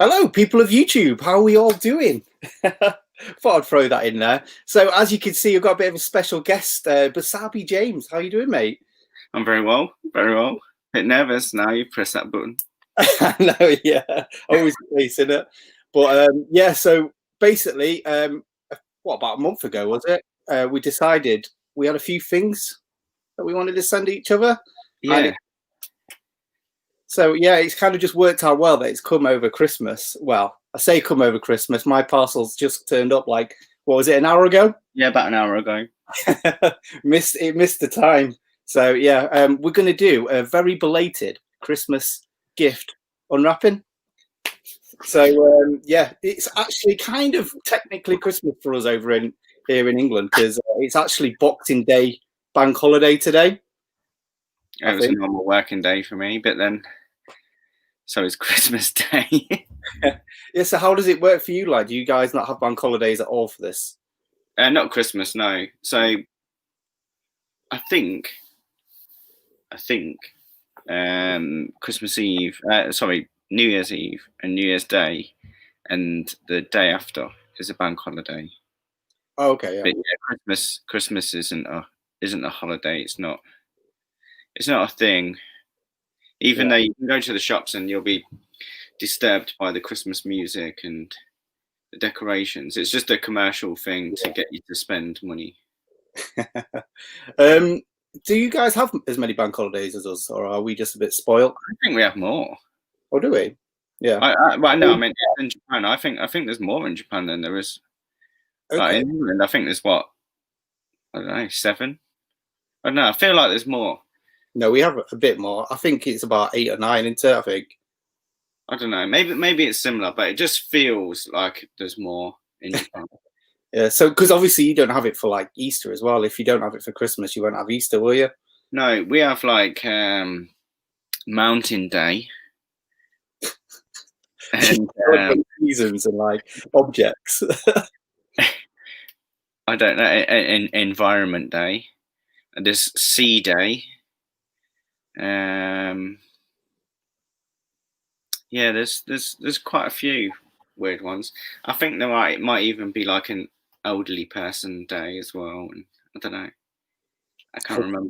Hello, people of YouTube. How are we all doing? Thought I'd throw that in there. So, as you can see, I've got a bit of a special guest, Busubi James. How you doing, mate? I'm very well, very well. A bit nervous now. You press that button. I know, yeah, always facing it. But yeah, so basically, what about a month ago was it? We decided we had a few things that we wanted to send each other. Yeah. So yeah, it's kind of just worked out well that it's come over Christmas. Well, I say come over Christmas. My parcel's just turned up like, what was it, an hour ago? Yeah, about an hour ago. missed the time. So yeah, we're going to do a very belated Christmas gift unwrapping. So yeah, it's actually kind of technically Christmas for us over here in England because it's actually Boxing Day bank holiday today. It was a normal working day for me, but then so is Christmas Day. Yeah, so how does it work for you? Like, do you guys not have bank holidays at all for this? Not Christmas, no. So I think Christmas Eve, New Year's Eve and New Year's Day, and the day after is a bank holiday. Oh, okay, yeah. But yeah, Christmas isn't a holiday. It's not a thing. Even though you can go to the shops and you'll be disturbed by the Christmas music and the decorations. It's just a commercial thing to get you to spend money. Do you guys have as many bank holidays as us, or are we just a bit spoiled? I think we have more. Oh, do we? Yeah. No, I mean in Japan. I think there's more in Japan than there is. Okay. Like in England, I think there's I don't know, 7. I don't know. I feel like there's more. No, we have a bit more. I think it's about 8 or 9, isn't it? I think. I don't know. Maybe it's similar, but it just feels like there's more in Japan. Yeah. So, because obviously you don't have it for like Easter as well. If you don't have it for Christmas, you won't have Easter, will you? No, we have like Mountain Day. And seasons and like objects. I don't know. Environment Day. And there's Sea Day. Yeah, there's quite a few weird ones. I think there might even be like an elderly person day as well. And I don't know. I can't remember.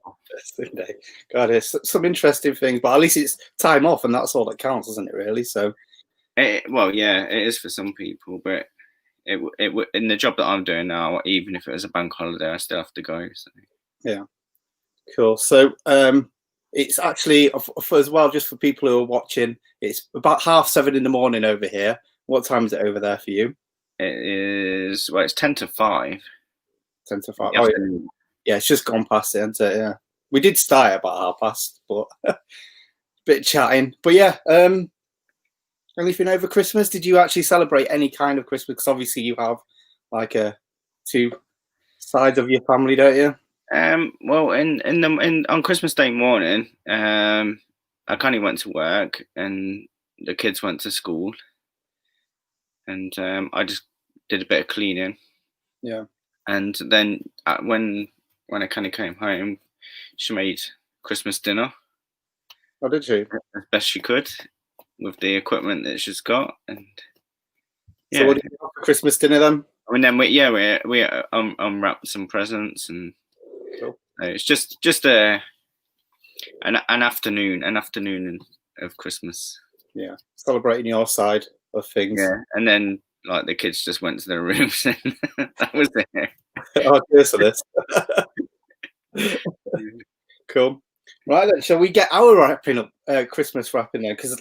God, there's some interesting things, but at least it's time off, and that's all that counts, isn't it? Really. So. Well, yeah, it is for some people, but it in the job that I'm doing now, even if it was a bank holiday, I still have to go. So. Yeah. Cool. So it's actually as well, just for people who are watching, it's about 7:30 in the morning over here. What time is it over there for you? It is, well, it's 10 to 5. 10 to 5. Oh, yeah, it's just gone past it, hasn't it? Yeah. We did start about 5:30, but a bit chatting. But yeah, anything over Christmas? Did you actually celebrate any kind of Christmas? Because obviously you have like two sides of your family, don't you? Well, on Christmas Day morning, I kind of went to work and the kids went to school, and I just did a bit of cleaning. Yeah. And then when I kind of came home, she made Christmas dinner. Oh, did she? As best she could with the equipment that she's got, and yeah. So what did you have for Christmas dinner then? And then we unwrapped some presents, and cool. It's just an afternoon of Christmas. Yeah, celebrating your side of things. Yeah, and then like the kids just went to their rooms, and that was it. Oh, cheers for this. Cool. Right then, shall we get our wrapping up, Christmas wrapping then? Because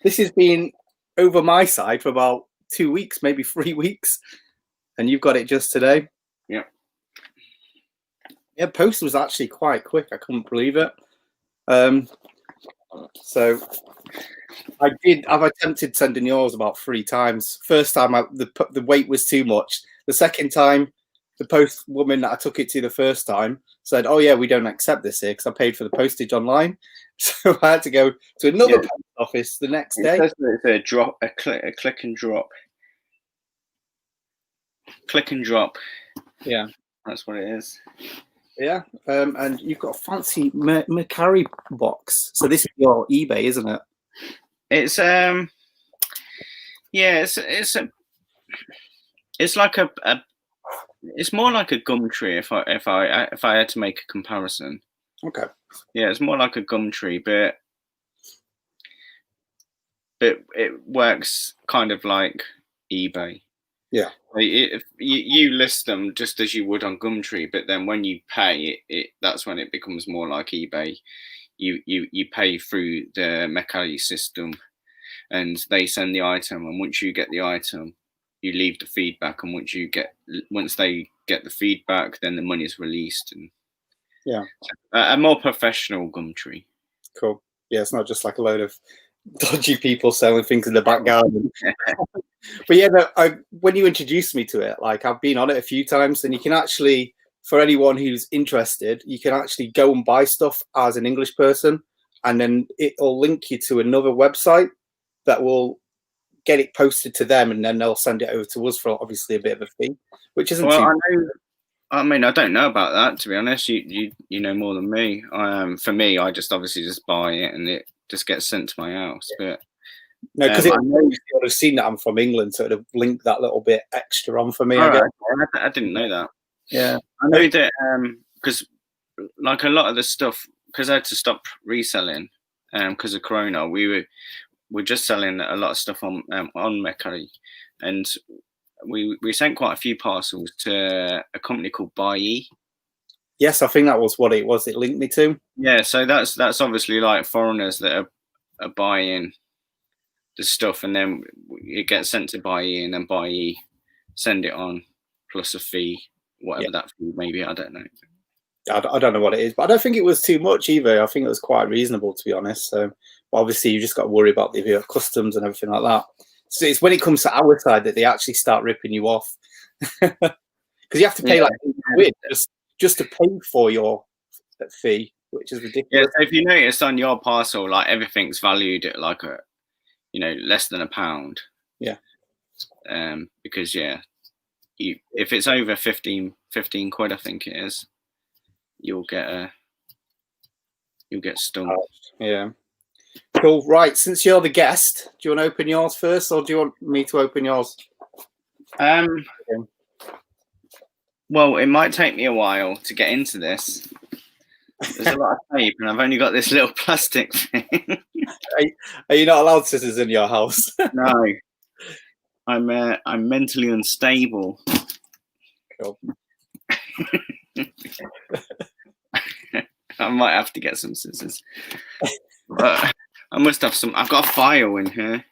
this has been over my side for about 2 weeks, maybe 3 weeks, and you've got it just today. Yeah. Yeah, post was actually quite quick. I couldn't believe it. So I've attempted sending yours about 3 times. First time the weight was too much. The second time, the post woman that I took it to the first time said, "Oh yeah, we don't accept this here because I paid for the postage online." So I had to go to another post office the next day. It's a click and drop. Click and drop. Yeah, that's what it is. Yeah, and you've got a fancy Macari box. So this is your eBay, isn't it? It's Yeah, it's like it's more like a gum tree if I had to make a comparison. Okay. Yeah, it's more like a gum tree, but it works kind of like eBay. Yeah. If you list them just as you would on Gumtree, but then when you pay that's when it becomes more like eBay. You pay through the Mercari system, and they send the item, and once you get the item, you leave the feedback, and once they get the feedback, then the money is released. And Yeah. a more professional Gumtree. Cool. Yeah, it's not just like a load of dodgy people selling things in the back garden. But yeah, no, when you introduced me to it, like I've been on it a few times, and you can actually, for anyone who's interested, you can actually go and buy stuff as an English person, and then it'll link you to another website that will get it posted to them, and then they'll send it over to us for obviously a bit of a fee, which isn't Well, too. I mean, I don't know about that, to be honest. You know more than me. For me, I just obviously just buy it, and it just gets sent to my house. But No, because I I would have seen that I'm from England, so it would have linked that little bit extra on for me. I guess. I didn't know that. Yeah, I know that because like a lot of the stuff, because I had to stop reselling because of Corona, we're just selling a lot of stuff on Mercari, and we sent quite a few parcels to a company called Buy. Yes, I think that was what it was. It linked me to. Yeah, so that's obviously like foreigners that are buying the stuff, and then it gets sent to Buy, and then Buy send it on plus a fee, whatever that fee maybe. I don't know. I don't know what it is, but I don't think it was too much either. I think it was quite reasonable, to be honest. So, but obviously, you just got to worry about the customs and everything like that. So it's when it comes to our side that they actually start ripping you off, because you have to pay like £8 just to pay for your fee, which is ridiculous. Yeah, so if you notice on your parcel, like everything's valued at like less than £1. Yeah. Because if it's over 15 quid, I think it is, you'll get stung. Yeah. Cool. Right. Since you're the guest, do you want to open yours first, or do you want me to open yours? Well, it might take me a while to get into this. There's a lot of tape, and I've only got this little plastic thing. Are you not allowed scissors in your house? No, I'm mentally unstable. Cool. I might have to get some scissors. I must have some. I've got a file in here.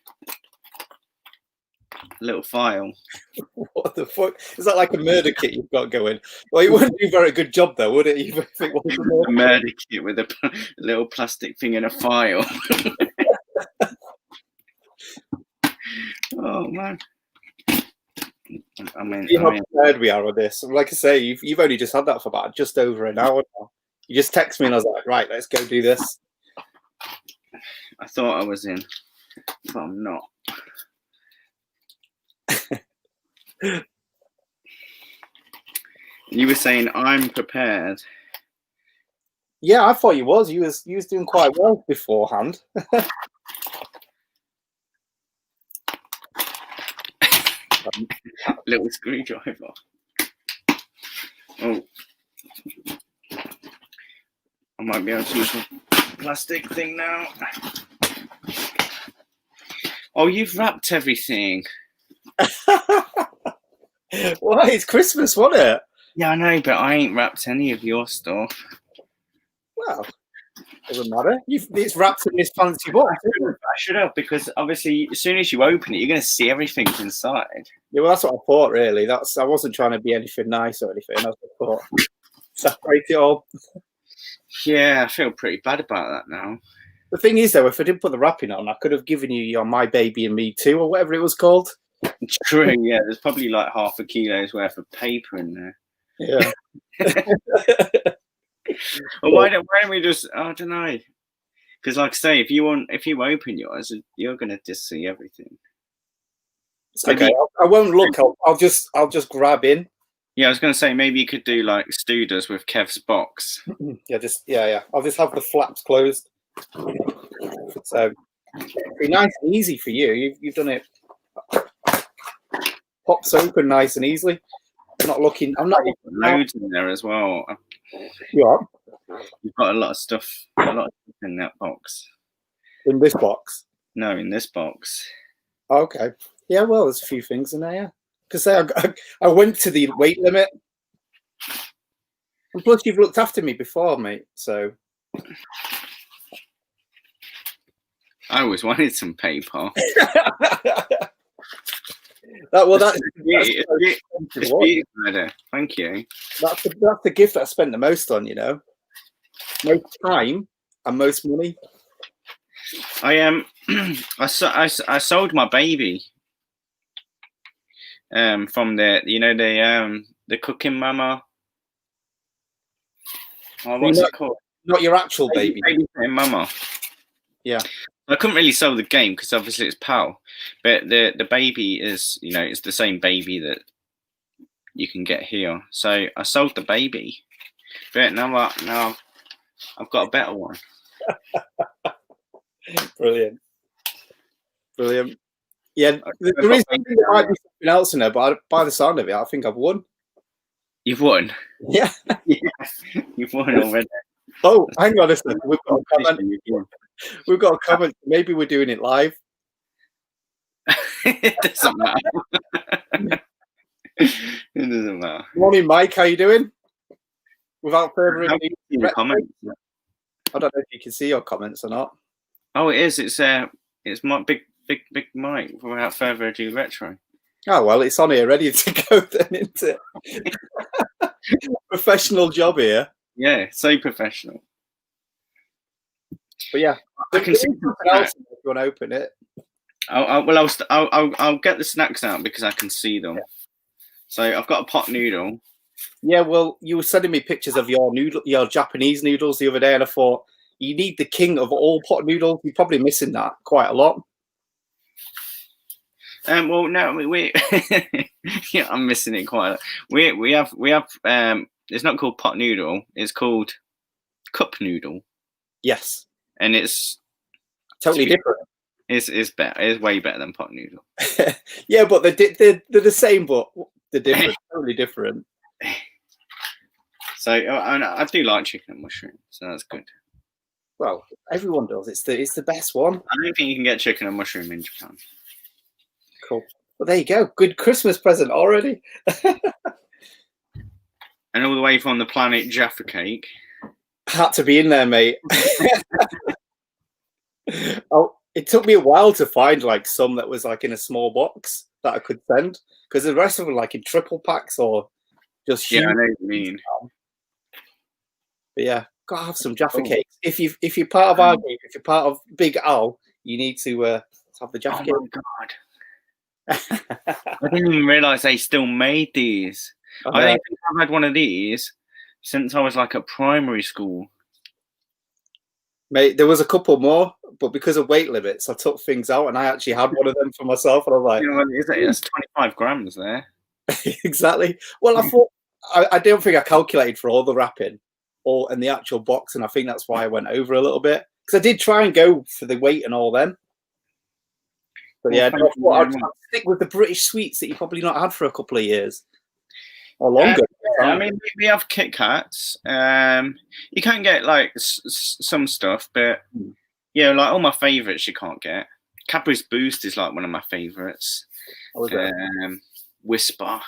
A little file. What the fuck? Is that like a murder kit you've got going? Well, it wouldn't do a very good job, though, would it? If it was a murder kit with a little plastic thing in a file. Oh man! I mean, how prepared we are on this. Like I say, you've only just had that for about just over an hour now. You just text me, and I was like, right, let's go do this. I thought I was in, but I'm not. You were saying I'm prepared. Yeah, I thought you was. You was doing quite well beforehand. Little screwdriver. Oh, I might be able to use a plastic thing now. Oh, you've wrapped everything. Why? It's Christmas, wasn't it? Yeah, I know, but I ain't wrapped any of your stuff. Well, doesn't matter. It's wrapped in this fancy box. I should have, because obviously, as soon as you open it, you're going to see everything inside. Yeah, well, that's what I thought. Really, I wasn't trying to be anything nice or anything. I thought separate it all. Yeah, I feel pretty bad about that now. The thing is, though, if I didn't put the wrapping on, I could have given you your My Baby and Me Too or whatever it was called. True, yeah. There's probably like half a kilo's worth of paper in there. Yeah. Well, why don't we just? I don't know. Because, like I say, if you open yours, you're gonna just see everything. It's okay. I won't look. I'll just grab in. Yeah, I was gonna say maybe you could do like Stu does with Kev's box. Yeah. I'll just have the flaps closed. So it'll be nice and easy for you. You've done it pops open nice and easily. I'm not looking. I'm not looking loads in there as well. Yeah. You've got a lot of stuff in that box. In this box? No, in this box. Okay. Yeah, well, there's a few things in there, yeah. Because I went to the weight limit. And plus, you've looked after me before, mate, so... I always wanted some paper. That's beautiful. Thank you. That's the gift that I spent the most on, you know. Most time and most money. I sold my baby from the cooking mama. Oh, what's it called? Not your actual baby. Babysitting mama. Yeah. I couldn't really sell the game because obviously it's PAL, but the baby is, you know, it's the same baby that you can get here. So I sold the baby, but now I've got a better one. Brilliant. Yeah, there is there might be something else in there, but by the sound of it, I think I've won. You've won. Yeah. You've won already. Oh, hang on a second. We've got a comment. We've got a comment. Maybe we're doing it live. It doesn't matter. It doesn't matter. Morning, Mike. How you doing? Without further ado, comments. I don't know if you can see your comments or not. Oh, it is. It's my big Mike. Without further ado, retro. Oh well, it's on here ready to go then, isn't it? Professional job here. Yeah, so professional. But yeah, I can see something else if you want to open it. I'll get the snacks out because I can see them. Yeah. So I've got a pot noodle. Yeah, well, you were sending me pictures of your Japanese noodles the other day, and I thought you need the king of all pot noodles. You're probably missing that quite a lot. Well, no, we yeah, I'm missing it quite a lot. We have it's not called pot noodle. It's called cup noodle. Yes, and it's totally different. It's better. It's way better than pot noodle. Yeah, but they're the same, but they're different. Totally different. So I do like chicken and mushroom, so that's good. Well, everyone does. It's the best one. I don't think you can get chicken and mushroom in Japan. Cool. Well, there you go. Good Christmas present already. And all the way from the planet Jaffa Cake. Had to be in there, mate. Oh, it took me a while to find like some that was like in a small box that I could send, because the rest of them were like in triple packs or just huge. Yeah, I know what you mean. But yeah, gotta have some Jaffa cakes. If you're part of our group, if you're part of Big Al, you need to have the Jaffa cake. Oh my god. I didn't even realise they still made these. I don't think I've had one of these since I was like at primary school. Mate, there was a couple more, but because of weight limits, I took things out, and I actually had one of them for myself, and I was like, you know, it's 25 grams there. Exactly. Well, I thought I don't think I calculated for all the wrapping and the actual box, and I think that's why I went over a little bit, because I did try and go for the weight and all them. But yeah, I'd stick with the British sweets that you probably not had for a couple of years or longer. I mean, we have Kit Kats. You can get like some stuff, but yeah, like all my favourites you can't get. Cadbury's Boost is like one of my favourites. Whisper,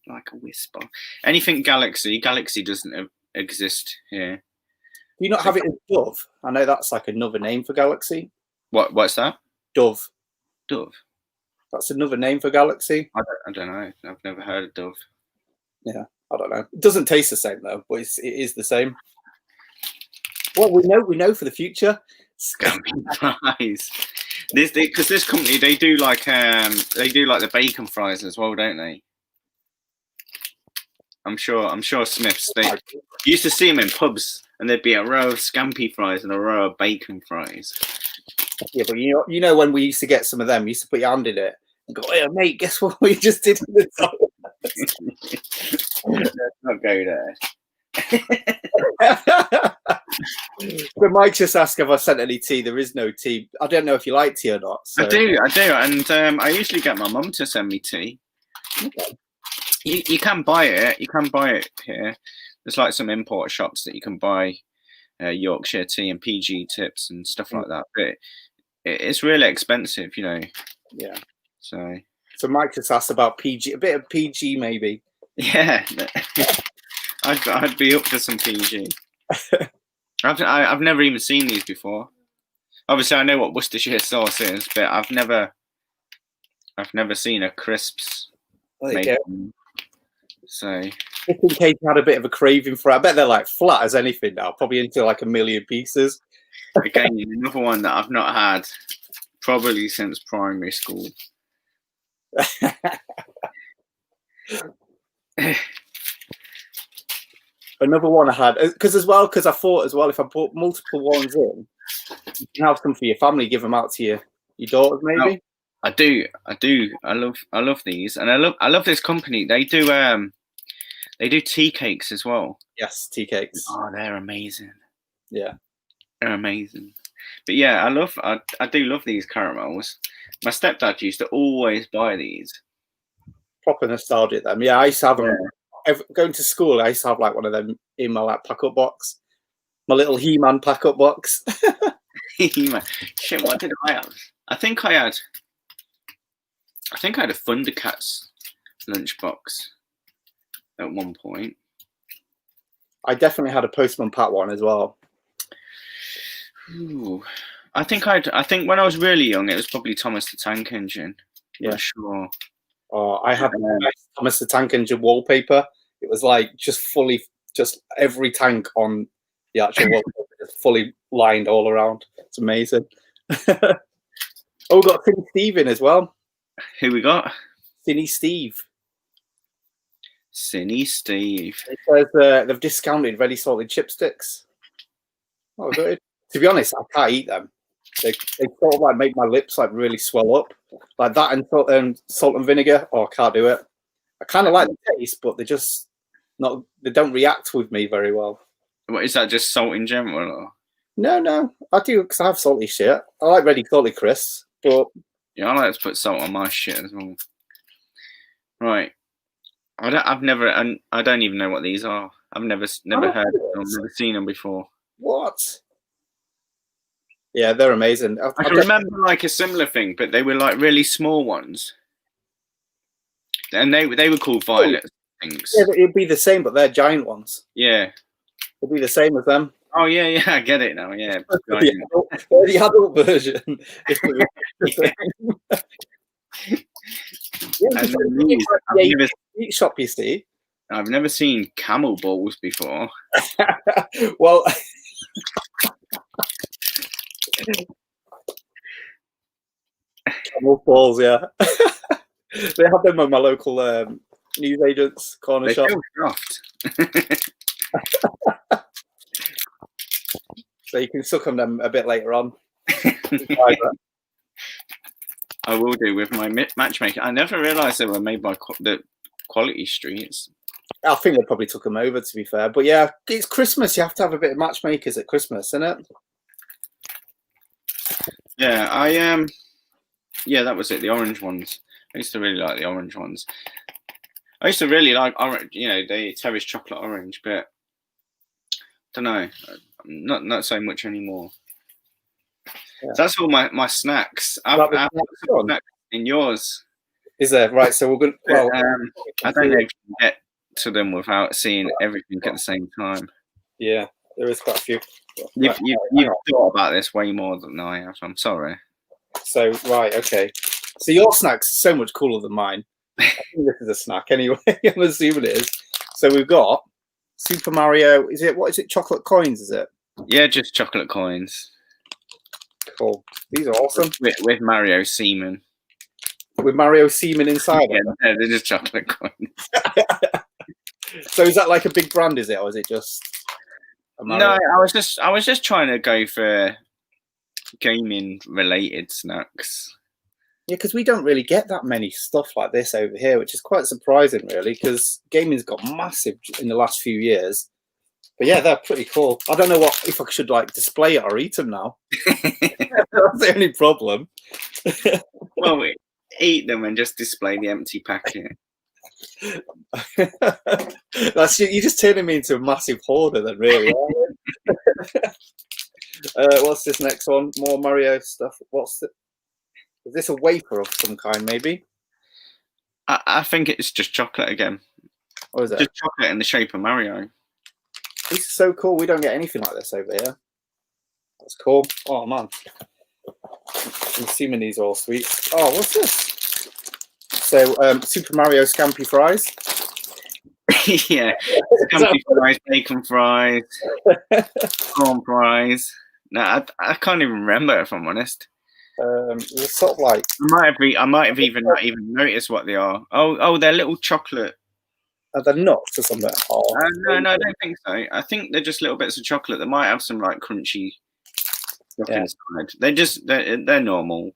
like a Whisper. Anything Galaxy. Galaxy doesn't exist here. Do you not have it in Dove? I know that's like another name for Galaxy. What's that? Dove. Dove. That's another name for Galaxy. I don't know. I've never heard of Dove. Yeah, I don't know. It doesn't taste the same though, but it is the same. Well, we know for the future. Scampi fries. Because this company they do like the bacon fries as well, don't they? I'm sure Smiths. They used to see them in pubs, and there'd be a row of scampi fries and a row of bacon fries. Yeah, but you know when we used to get some of them, you used to put your hand in it and go, "Hey, mate, guess what we just did in the top?" Let's not go there. But Mike just asked if I sent any tea. There is no tea. I don't know if you like tea or not. So. I do, and I usually get my mum to send me tea. Okay. You can buy it. You can buy it here. There's like some import shops that you can buy Yorkshire tea and PG tips and stuff like that. But it's really expensive, you know. Yeah. So Mike just asked about PG, a bit of PG maybe. yeah, I'd be up for some PG. I've never even seen these before. Obviously, I know what Worcestershire sauce is, but I've never seen a crisps. So just in case you had a bit of a craving for it, I bet they're like flat as anything now, probably into like 1 million pieces. Again, another one that I've not had probably since primary school. Another one I had, because I thought as well, if I put multiple ones in, you can have some for your family, give them out to your daughters maybe. I do. I love these, and I love this company. They do tea cakes as well. Yes, tea cakes. Oh, they're amazing. Yeah, they're amazing. But yeah, I do love these caramels. My stepdad used to always buy these. Proper nostalgic them. Yeah, I used to have them. Going to school, I used to have like one of them in my like pack-up box, my little He-Man pack-up box. He-Man. Shit, what did I have? I think I had a Thundercats lunchbox at one point. I definitely had a Postman Pat one as well. Ooh. I think when I was really young, it was probably Thomas the Tank Engine. Yeah, not sure. Oh, I had Thomas the Tank Engine wallpaper. It was like just every tank on the actual wallpaper, just fully lined all around. It's amazing. Oh, we got Finny Steve in as well. Who we got? Finny Steve. Finny Steve. It says they've discounted ready salted chipsticks. Oh, good. To be honest, I can't eat them. They sort of like make my lips like really swell up, like that and salt and vinegar. Oh, I can't do it. I kind of like the taste, but they just not. They don't react with me very well. What is that? Just salt in general? Or? No, I do because I have salty shit. I like ready salty crisps, but yeah, I like to put salt on my shit as well. Right, I don't even know what these are. I've never heard of them, never seen them before. What? Yeah, they're amazing. I can remember like a similar thing, but they were like really small ones, and they were called violet things. Yeah, it'd be the same, but they're giant ones. Yeah, it'd be the same as them. Oh yeah, I get it now. Yeah, the adult version. Shop, you see. I've never seen camel balls before. Well, camel balls, yeah. They have them at my local newsagents corner shop. So you can suck on them a bit later on. I will do with my matchmaker. I never realised they were made by the Quality Streets. I think they probably took them over, to be fair. But yeah, it's Christmas. You have to have a bit of matchmakers at Christmas, isn't it? Yeah, yeah, that was it. The orange ones. I used to really like the orange ones. I used to really like orange. You know, the Terry's chocolate orange, but I don't know, not so much anymore. Yeah. So that's all my snacks. I've snacks in yours. Is there? Right, so we're going. Well, I don't know if you can get to them without seeing everything at the same time. Yeah, there is quite a few. You've thought about this way more than I have. I'm sorry. So right, okay. So your snacks are so much cooler than mine. I think this is a snack anyway. I'm assuming it is. So we've got Super Mario. What is it? Chocolate coins? Is it? Yeah, just chocolate coins. Cool. These are awesome. With Mario semen. With Mario semen inside. Yeah, they're just chocolate coins. So is that like a big brand? Is it, or is it just? No, I was just trying to go for gaming related snacks. Yeah, because we don't really get that many stuff like this over here, which is quite surprising, really, because gaming's got massive in the last few years. But yeah, they're pretty cool. I don't know if I should like display it or eat them now. That's the only problem. Well, we eat them and just display the empty packet. That's you're just turning me into a massive hoarder, then, really. What's this next one? More Mario stuff. Is this a wafer of some kind, maybe? I think it's just chocolate again. What is it? Just chocolate in the shape of Mario. This is so cool. We don't get anything like this over here. That's cool. Oh man. I'm assuming these are all sweet. Oh, what's this? So Super Mario Scampi fries. Yeah. Scampi fries, bacon fries, corn fries. No, I can't even remember, if I'm honest. It's sort of like I might have even not even noticed what they are. Oh, they're little chocolate. are they nuts or something? Oh, No, I don't think so. I think they're just little bits of chocolate that might have some like crunchy stuff inside. They're normal.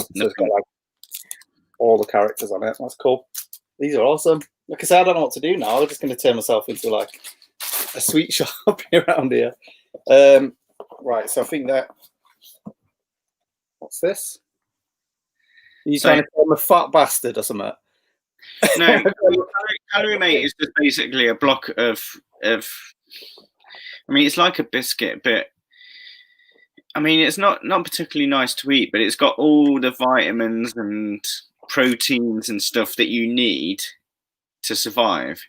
So it's got like all the characters on it. That's cool. These are awesome. Like I said, I don't know what to do now. I'm just going to turn myself into like a sweet shop around here. Right, so I think that. What's this? Are you trying to call him a fat bastard or something? No, Calorie Mate is just basically a block of. I mean, it's like a biscuit, but I mean, it's not particularly nice to eat, but it's got all the vitamins and proteins and stuff that you need to survive,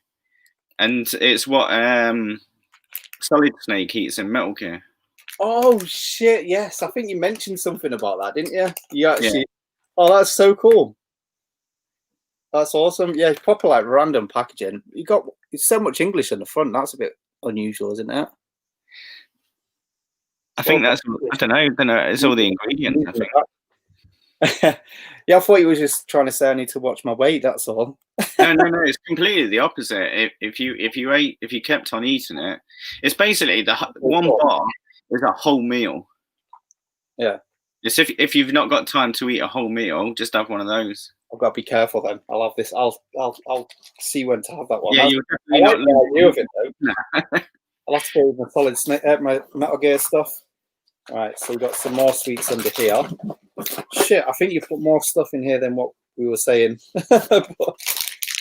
and it's what Solid Snake eats in Metal Gear. Oh shit! Yes, I think you mentioned something about that, didn't you? You actually. Yeah. Oh, that's so cool. That's awesome. Yeah, proper like random packaging. It's so much English on the front. That's a bit unusual, isn't it? I think that's. I don't know. It's all the ingredients. I think. Yeah, I thought you were just trying to say I need to watch my weight. That's all. No. It's completely the opposite. If you kept on eating it, it's basically one bar is a whole meal. Yeah. It's if you've not got time to eat a whole meal, just have one of those. I've got to be careful then. I'll have this. I'll see when to have that one. Yeah, you're definitely not losing of it though. No. I'll have to put my Solid Snake, my Metal Gear stuff. All right, so we've got some more sweets under here. Shit, I think you put more stuff in here than what we were saying. It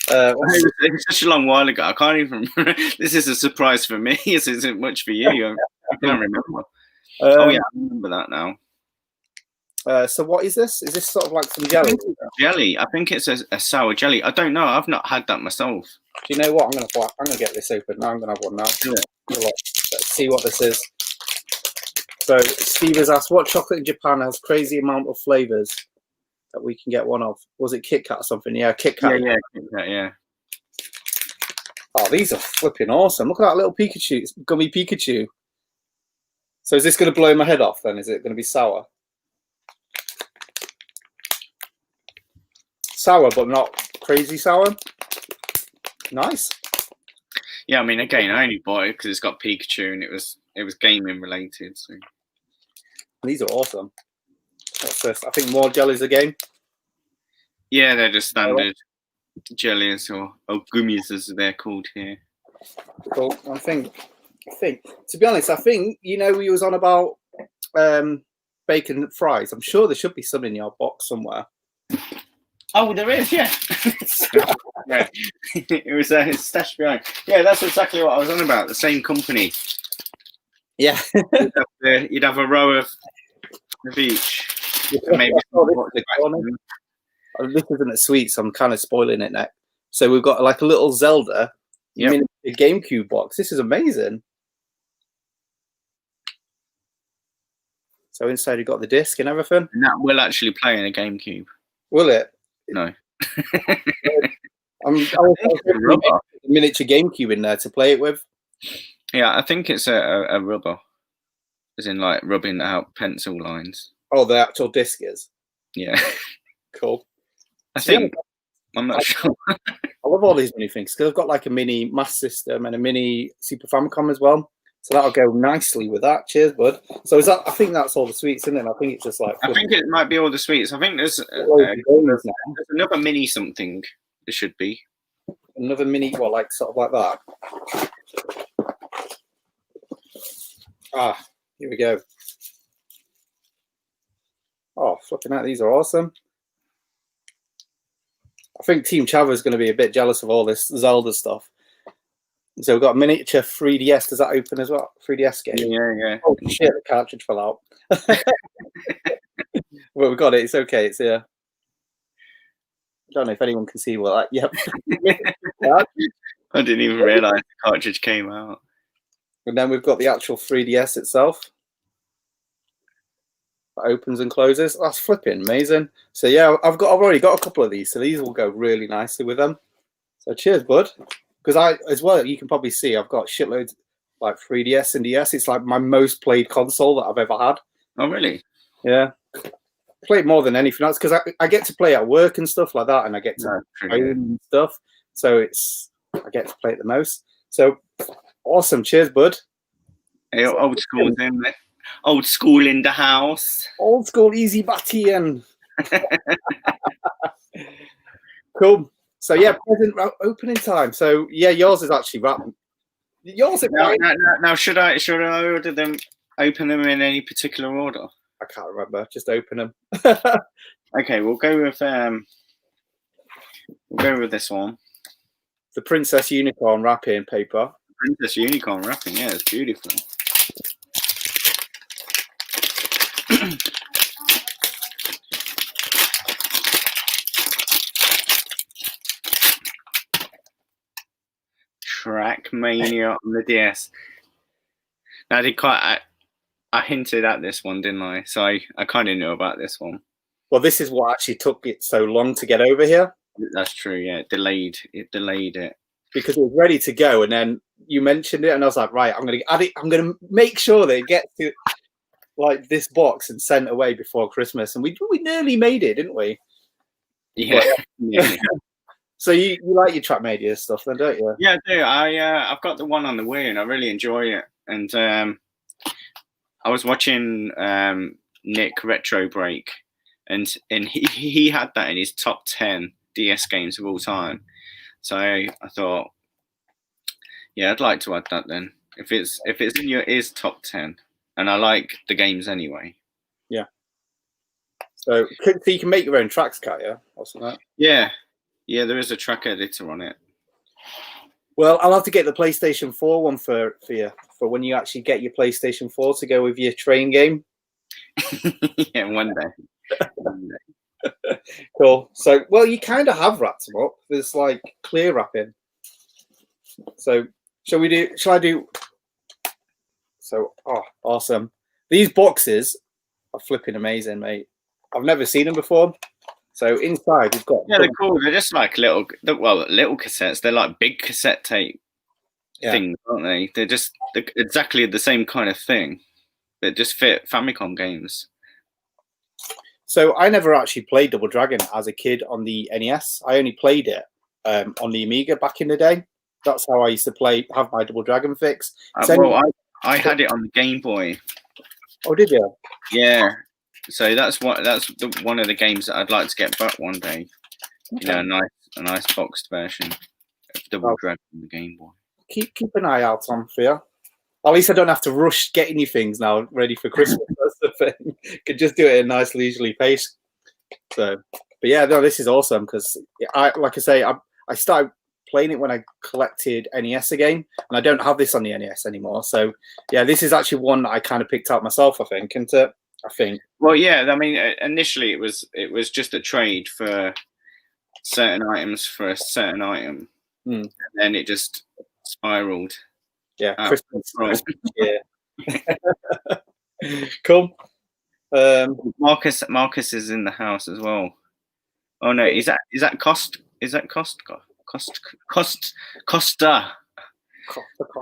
was such a long while ago. I can't even remember. This is a surprise for me. This isn't much for you. I can't remember. Oh yeah, I remember that now. So what is this? Is this sort of like some jelly? Jelly. I think it's a sour jelly. I don't know. I've not had that myself. Do you know what? I'm gonna get this open now. I'm gonna have one now. Yeah. Let's see what this is. So Steve has asked, what chocolate in Japan has crazy amount of flavors that we can get one of? Was it Kit Kat or something? Yeah, Kit Kat. Yeah, Kit Kat, yeah. Oh, these are flipping awesome. Look at that little Pikachu, gummy Pikachu. So is this going to blow my head off then? Is it going to be sour? Sour, but not crazy sour. Nice. Yeah, I mean, again, I only bought it because it's got Pikachu and it was gaming related. So these are awesome. What's this? I think more jellies again. Yeah, they're just standard jellies or gummies as they're called here. Cool. I think to be honest, I think we was on about bacon fries. I'm sure there should be some in your box somewhere. Oh, there is, yeah. Yeah. It was stashed behind. Yeah, that's exactly what I was on about. The same company. Yeah. You'd have a row of each. Maybe this isn't a sweet, so I'm kind of spoiling it now. So we've got like a little Zelda mini GameCube box. This is amazing. So inside you've got the disc and everything. And that will actually play in a GameCube. Will it? No. I was a miniature GameCube in there to play it with. Yeah, I think it's a rubber. As in like rubbing out pencil lines. Oh, the actual disc is? Yeah. Cool. I think. I'm not sure. I love all these mini things because I've got like a mini Master System and a mini Super Famicom as well. So that'll go nicely with that. Cheers, bud. So is that? I think that's all the sweets, isn't it? I think it's just like. I think it might be all the sweets. I think there's another mini something. There should be another mini. Well, like sort of like that. Ah, here we go. Oh, flipping out! These are awesome. I think Team Chava is going to be a bit jealous of all this Zelda stuff. So we've got a miniature 3DS. Does that open as well? 3DS game. Yeah. Oh shit! The cartridge fell out. Well, we got it. It's okay. It's here. I don't know if anyone can see what that. Yep. I didn't even realise the cartridge came out. And then we've got the actual 3DS itself. That opens and closes. That's flipping amazing. So yeah, I've already got a couple of these. So these will go really nicely with them. So cheers, bud. Because I, as well, you can probably see I've got shitloads like 3DS and DS. It's like my most played console that I've ever had. Oh, really? Yeah. Played more than anything else because I get to play at work and stuff like that, and I get to play and stuff. So I get to play it the most. So awesome. Cheers, bud. Hey, old school in there. Old school in the house. Old school easy batty. Cool. So yeah, present opening time. So yeah, yours is actually wrapped. Yours is now should I order them? Open them in any particular order? I can't remember. Just open them. Okay, we'll go with this one. The Princess Unicorn wrapping paper. Princess Unicorn wrapping. Yeah, it's beautiful. Trackmania on the DS. Now, I hinted at this one, didn't I? So I kind of knew about this one. Well, this is what actually took it so long to get over here. That's true. Yeah, it delayed it because it was ready to go, and then you mentioned it, and I was like, right, I'm going to add it. I'm going to make sure that it gets to like this box and sent away before Christmas, and we nearly made it, didn't we? Yeah. Yeah. So you like your Trackmania stuff, then, don't you? Yeah, I do. I've got the one on the Wii, and I really enjoy it. And I was watching Nick Retro Break, and he had that in his top 10 DS games of all time. So I thought, yeah, I'd like to add that then. If it's in his top 10, and I like the games anyway. Yeah. So you can make your own tracks, can't you? Or something like that? Yeah. Yeah, there is a track editor on it. Well, I'll have to get the PlayStation 4 one for you, for when you actually get your PlayStation 4 to go with your train game. Yeah, one day. Cool. So, well, you kind of have wrapped them up. There's like clear wrapping. So, shall I do? So, oh, awesome. These boxes are flipping amazing, mate. I've never seen them before. So inside we've got they're cool. They're just like little cassettes. They're like big cassette tape things, aren't they? They're exactly the same kind of thing. They just fit Famicom games. So I never actually played Double Dragon as a kid on the NES. I only played it on the Amiga back in the day. That's how I used to have my Double Dragon fix. I had it on the Game Boy. Oh, did you? Yeah. So that's one of the games that I'd like to get back one day. Okay. You know, a nice boxed version of Double Dragon on the Game Boy. Keep an eye out on for you. At least I don't have to rush getting you things now ready for Christmas. That's the thing. Could just do it at a nice leisurely pace. So, but yeah, no, this is awesome because I started playing it when I collected NES again, and I don't have this on the NES anymore. So yeah, this is actually one that I kind of picked out myself, I think, isn't it? I think. Well, yeah. I mean, initially it was just a trade for certain items for a certain item, and then it just spiraled. Yeah, Christmas. Yeah. Cool. Marcus is in the house as well. Oh no, is that Costa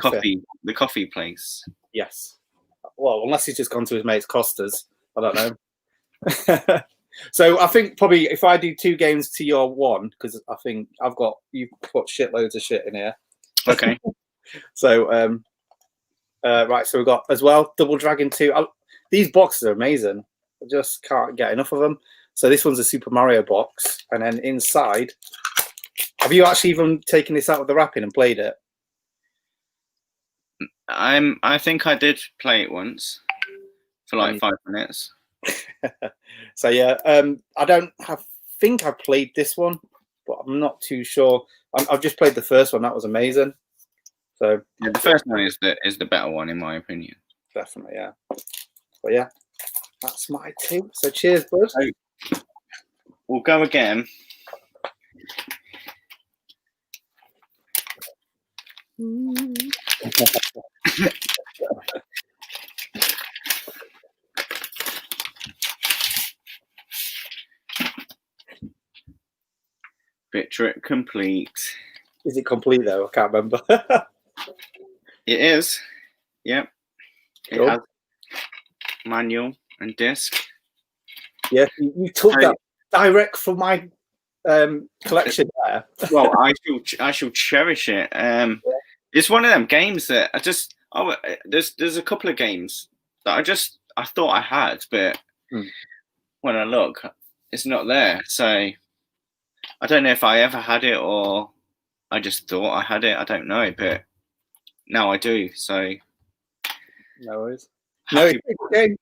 coffee, the coffee place? Yes. Well, unless he's just gone to his mate's Costa's. I don't know. So I think probably if I do 2 games to your 1, because I think you've put shitloads of shit in here. Okay. So right, so we've got as well Double Dragon 2. These boxes are amazing. I just can't get enough of them. So this one's a Super Mario box, and then inside, have you actually even taken this out of the wrapping and played it? I think I did play it once for like 5 minutes. So yeah, I think I played this one, but I'm not too sure. I've just played the first one. That was amazing. So yeah, the first one is the better one in my opinion. Definitely, yeah. But yeah, that's my two. So cheers, bud. So, we'll go again. Bit trip complete. Is it complete though? I can't remember. It is. Yep. Cool. It has manual and disc. Yeah, you took that direct from my collection there. Well, I shall cherish it. It's one of them games that there's a couple of games that I thought I had, but when I look, it's not there. So I don't know if I ever had it or I just thought I had it. I don't know, but now I do. So no worries. No, it's a good game.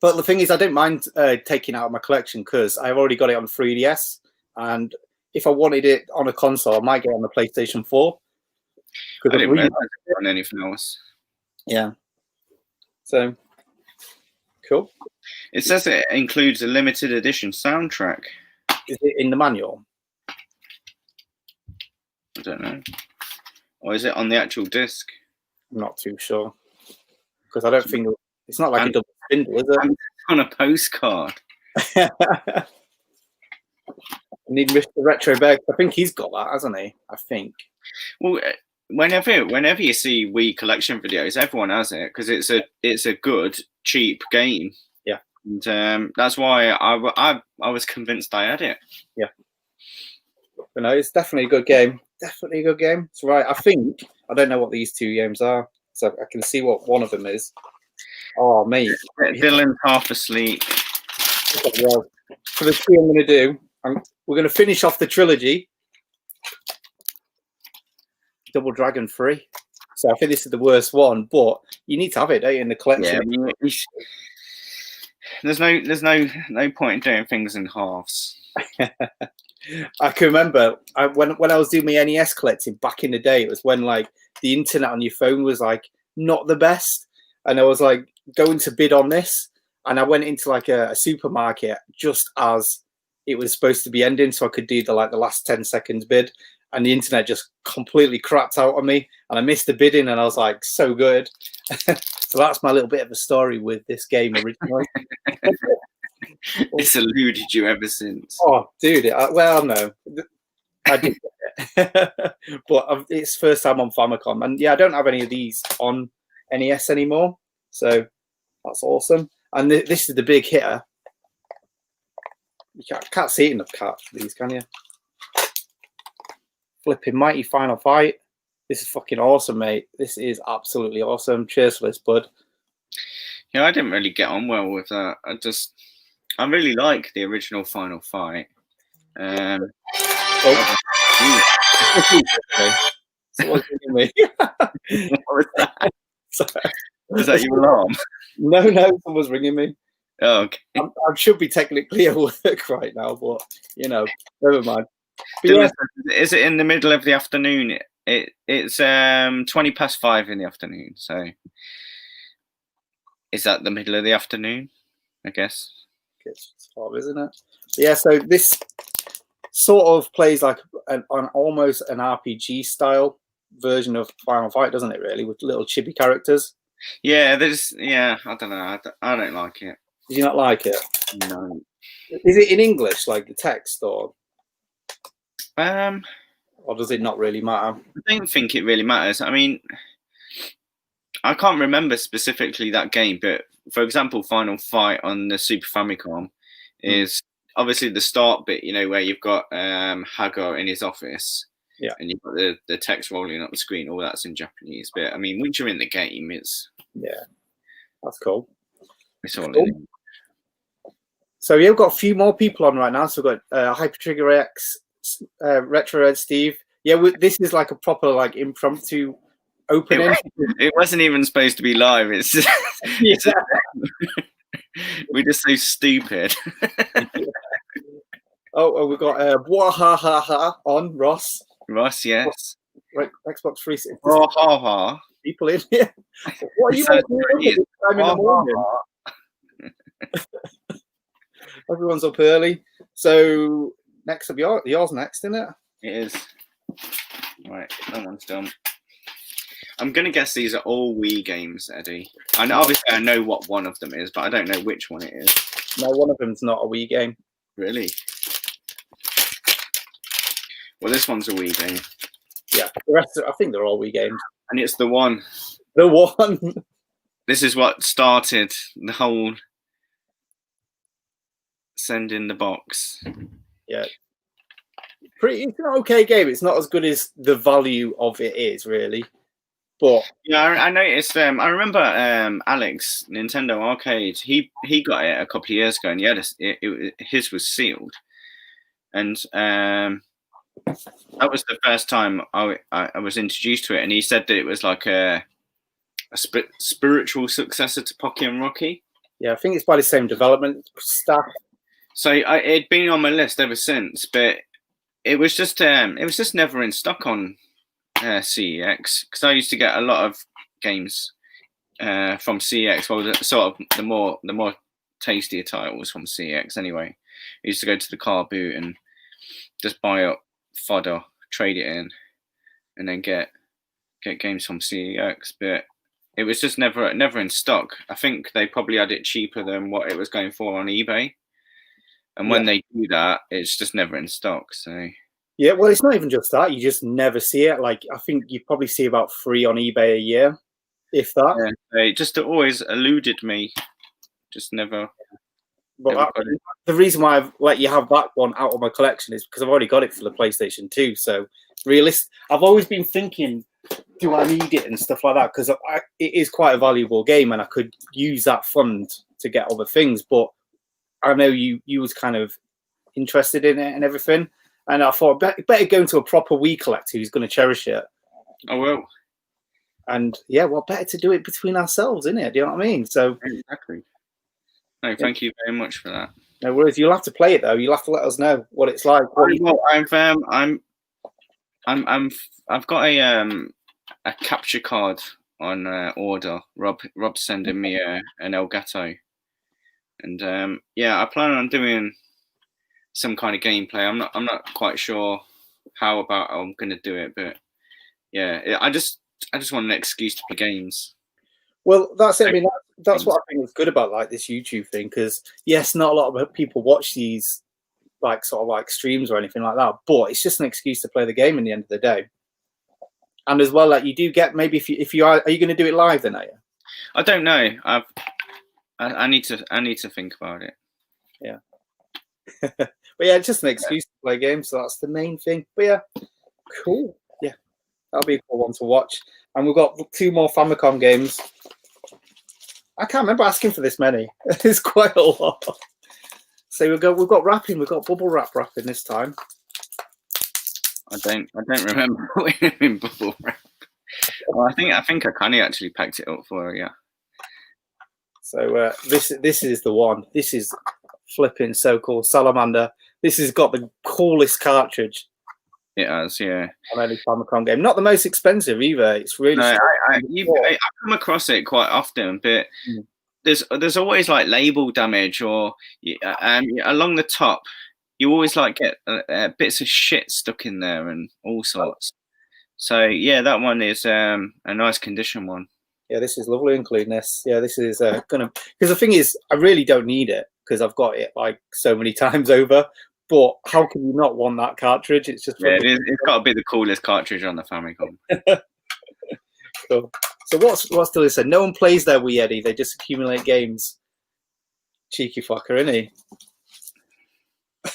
But the thing is, I don't mind taking it out of my collection because I've already got it on 3DS, and if I wanted it on a console, I might get it on the PlayStation 4. I didn't really on anything else. Yeah. So cool. It says it includes a limited edition soundtrack. Is it in the manual? I don't know. Or is it on the actual disc? I'm not too sure because I don't think it's not like a double spindle, is it? On a postcard. I need Mr. Retro Bear. I think he's got that, hasn't he? I think. Well, whenever you see Wii collection videos, everyone has it because it's a good cheap game. Yeah, and that's why I was convinced I had it. Yeah, but no, it's definitely a good game. Definitely a good game. It's right. I don't know what these two games are, so I can see what one of them is. Oh, mate. Dylan's half asleep. Okay, well, for the two I'm going to do, we're going to finish off the trilogy. Double Dragon 3. So I think this is the worst one, but you need to have it, don't you, in the collection? Yeah, there's no point in doing things in halves. I can remember when I was doing my NES collecting back in the day, it was when like the internet on your phone was like not the best. And I was like going to bid on this, and I went into like a supermarket just as it was supposed to be ending, so I could do the last 10 seconds bid, and the internet just completely crapped out on me, and I missed the bidding, and I was like, so good. So that's my little bit of a story with this game originally. It's eluded you ever since. Oh, dude! Well, no, I did get it, but it's first time on Famicom, and yeah, I don't have any of these on NES anymore, so that's awesome. And this is the big hitter. You can't see it in the cart for these, can you? Flipping Mighty Final Fight. This is fucking awesome, mate. This is absolutely awesome. Cheers for this, bud. Yeah, I didn't really get on well with that. I really like the original Final Fight. Oh. What was that? Sorry. Was that your alarm? No, someone's ringing me. Oh, okay. I should be technically at work right now, but never mind. Yeah. Is it in the middle of the afternoon? It's 5:20 in the afternoon. So is that the middle of the afternoon? I guess. It's 12, isn't it? Yeah. So this sort of plays like an almost an RPG style version of Final Fight, doesn't it? Really, with little chibi characters. Yeah, I don't know. I don't like it. Did you not like it? No. Is it in English, like the text, or does it not really matter? I don't think it really matters. I mean, I can't remember specifically that game, but for example, Final Fight on the Super Famicom is obviously the start bit, where you've got Hagar in his office. Yeah. And you've got the text rolling up the screen, all that's in Japanese. But I mean, once you're in the game, it's that's cool. It's all in. So yeah, we've got a few more people on right now. So we've got Hyper Trigger X, Retro Red Steve. Yeah, this is like a proper like impromptu opening. It wasn't even supposed to be live. It's just, we're just so stupid. Oh, we got Wahahaha on Ross. Ross, yes. Xbox 360. Oh, ha ha. People in here. What are you So walking around at this time in the morning? Everyone's up early. So next up, yours next, isn't it? It is. Right, that one's done. I'm gonna guess these are all Wii games, Eddie. I know, obviously, I know what one of them is, but I don't know which one it is. No, one of them's not a Wii game. Really? Well, this one's a Wii game. Yeah, the rest, I think they're all Wii games. And it's the one. The one. This is what started the whole send in the box. Yeah. It's an okay game. It's not as good as the value of it is, really. But yeah, I noticed. I remember Alex, Nintendo Arcade. He got it a couple of years ago, and he had his was sealed, and that was the first time I was introduced to it. And he said that it was like a spiritual successor to Pocky and Rocky. Yeah, I think it's by the same development staff. So it'd been on my list ever since, but it was just never in stock on CEX, because I used to get a lot of games from CEX. Well, sort of the more tastier titles from CEX. Anyway, I used to go to the car boot and just buy up fodder, trade it in, and then get games from CEX. But it was just never in stock. I think they probably had it cheaper than what it was going for on eBay. And when they do that, it's just never in stock. So yeah, well, it's not even just that. You just never see it. Like, I think you probably see about 3 on eBay a year, if that. Yeah, it just always eluded me. Just never. But the reason why I've let you have that one out of my collection is because I've already got it for the PlayStation 2. So, I've always been thinking, do I need it and stuff like that? Because it is quite a valuable game, and I could use that fund to get other things. But I know you was kind of interested in it and everything. And I thought, better go into a proper Wii collector who's going to cherish it. I will. And yeah, well, better to do it between ourselves, isn't it? Do you know what I mean? So exactly. No, thank you very much for that. No worries. You'll have to play it though. You'll have to let us know what it's like. I've got a capture card on order. Rob sending me an Elgato, and yeah, I plan on doing some kind of gameplay. I'm not quite sure how about I'm going to do it, but yeah, I just want an excuse to play games. Well, that's it. I mean, that's what I think is good about like this YouTube thing, because yes, not a lot of people watch these like sort of like streams or anything like that, but it's just an excuse to play the game in the end of the day. And as well, like you do get maybe if you are you going to do it live then? Are you? I don't know. I need to think about it. Yeah. But yeah, it's just an excuse to play games, so that's the main thing. But yeah, cool. Yeah, that'll be a cool one to watch. And we've got 2 more Famicom games. I can't remember asking for this many. It's quite a lot. So we've got wrapping. We've got bubble wrapping this time. I don't remember in bubble wrap. Well, I think I kind of actually packed it up for her, yeah. So this is the one. This is flipping so cool. Salamander. This has got the coolest cartridge. It has, yeah. On any Famicom game. Not the most expensive either. It's really. No, I come across it quite often, but there's always like label damage, or along the top, you always like get bits of shit stuck in there and all sorts. So yeah, that one is a nice condition one. Yeah, this is lovely, including this. Yeah, this is gonna, because the thing is, I really don't need it because I've got it like so many times over. But how can you not want that cartridge? It's just it's got to be the coolest cartridge on the Famicom. Cool. So what's still said? No one plays their Wii, Eddie. They just accumulate games. Cheeky fucker, isn't he?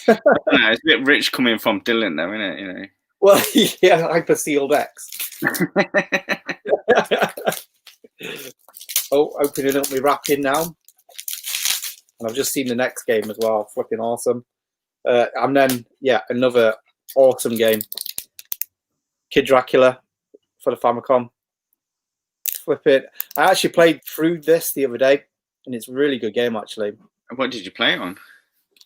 I don't know, it's a bit rich coming from Dylan, though, isn't it? You know. Well, yeah, Hyper Sealed X. Oh, opening up my wrapping now. And I've just seen the next game as well. Flipping awesome. And then, yeah, another awesome game. Kid Dracula for the Famicom. Flip it. I actually played through this the other day, and it's a really good game, actually. What did you play it on?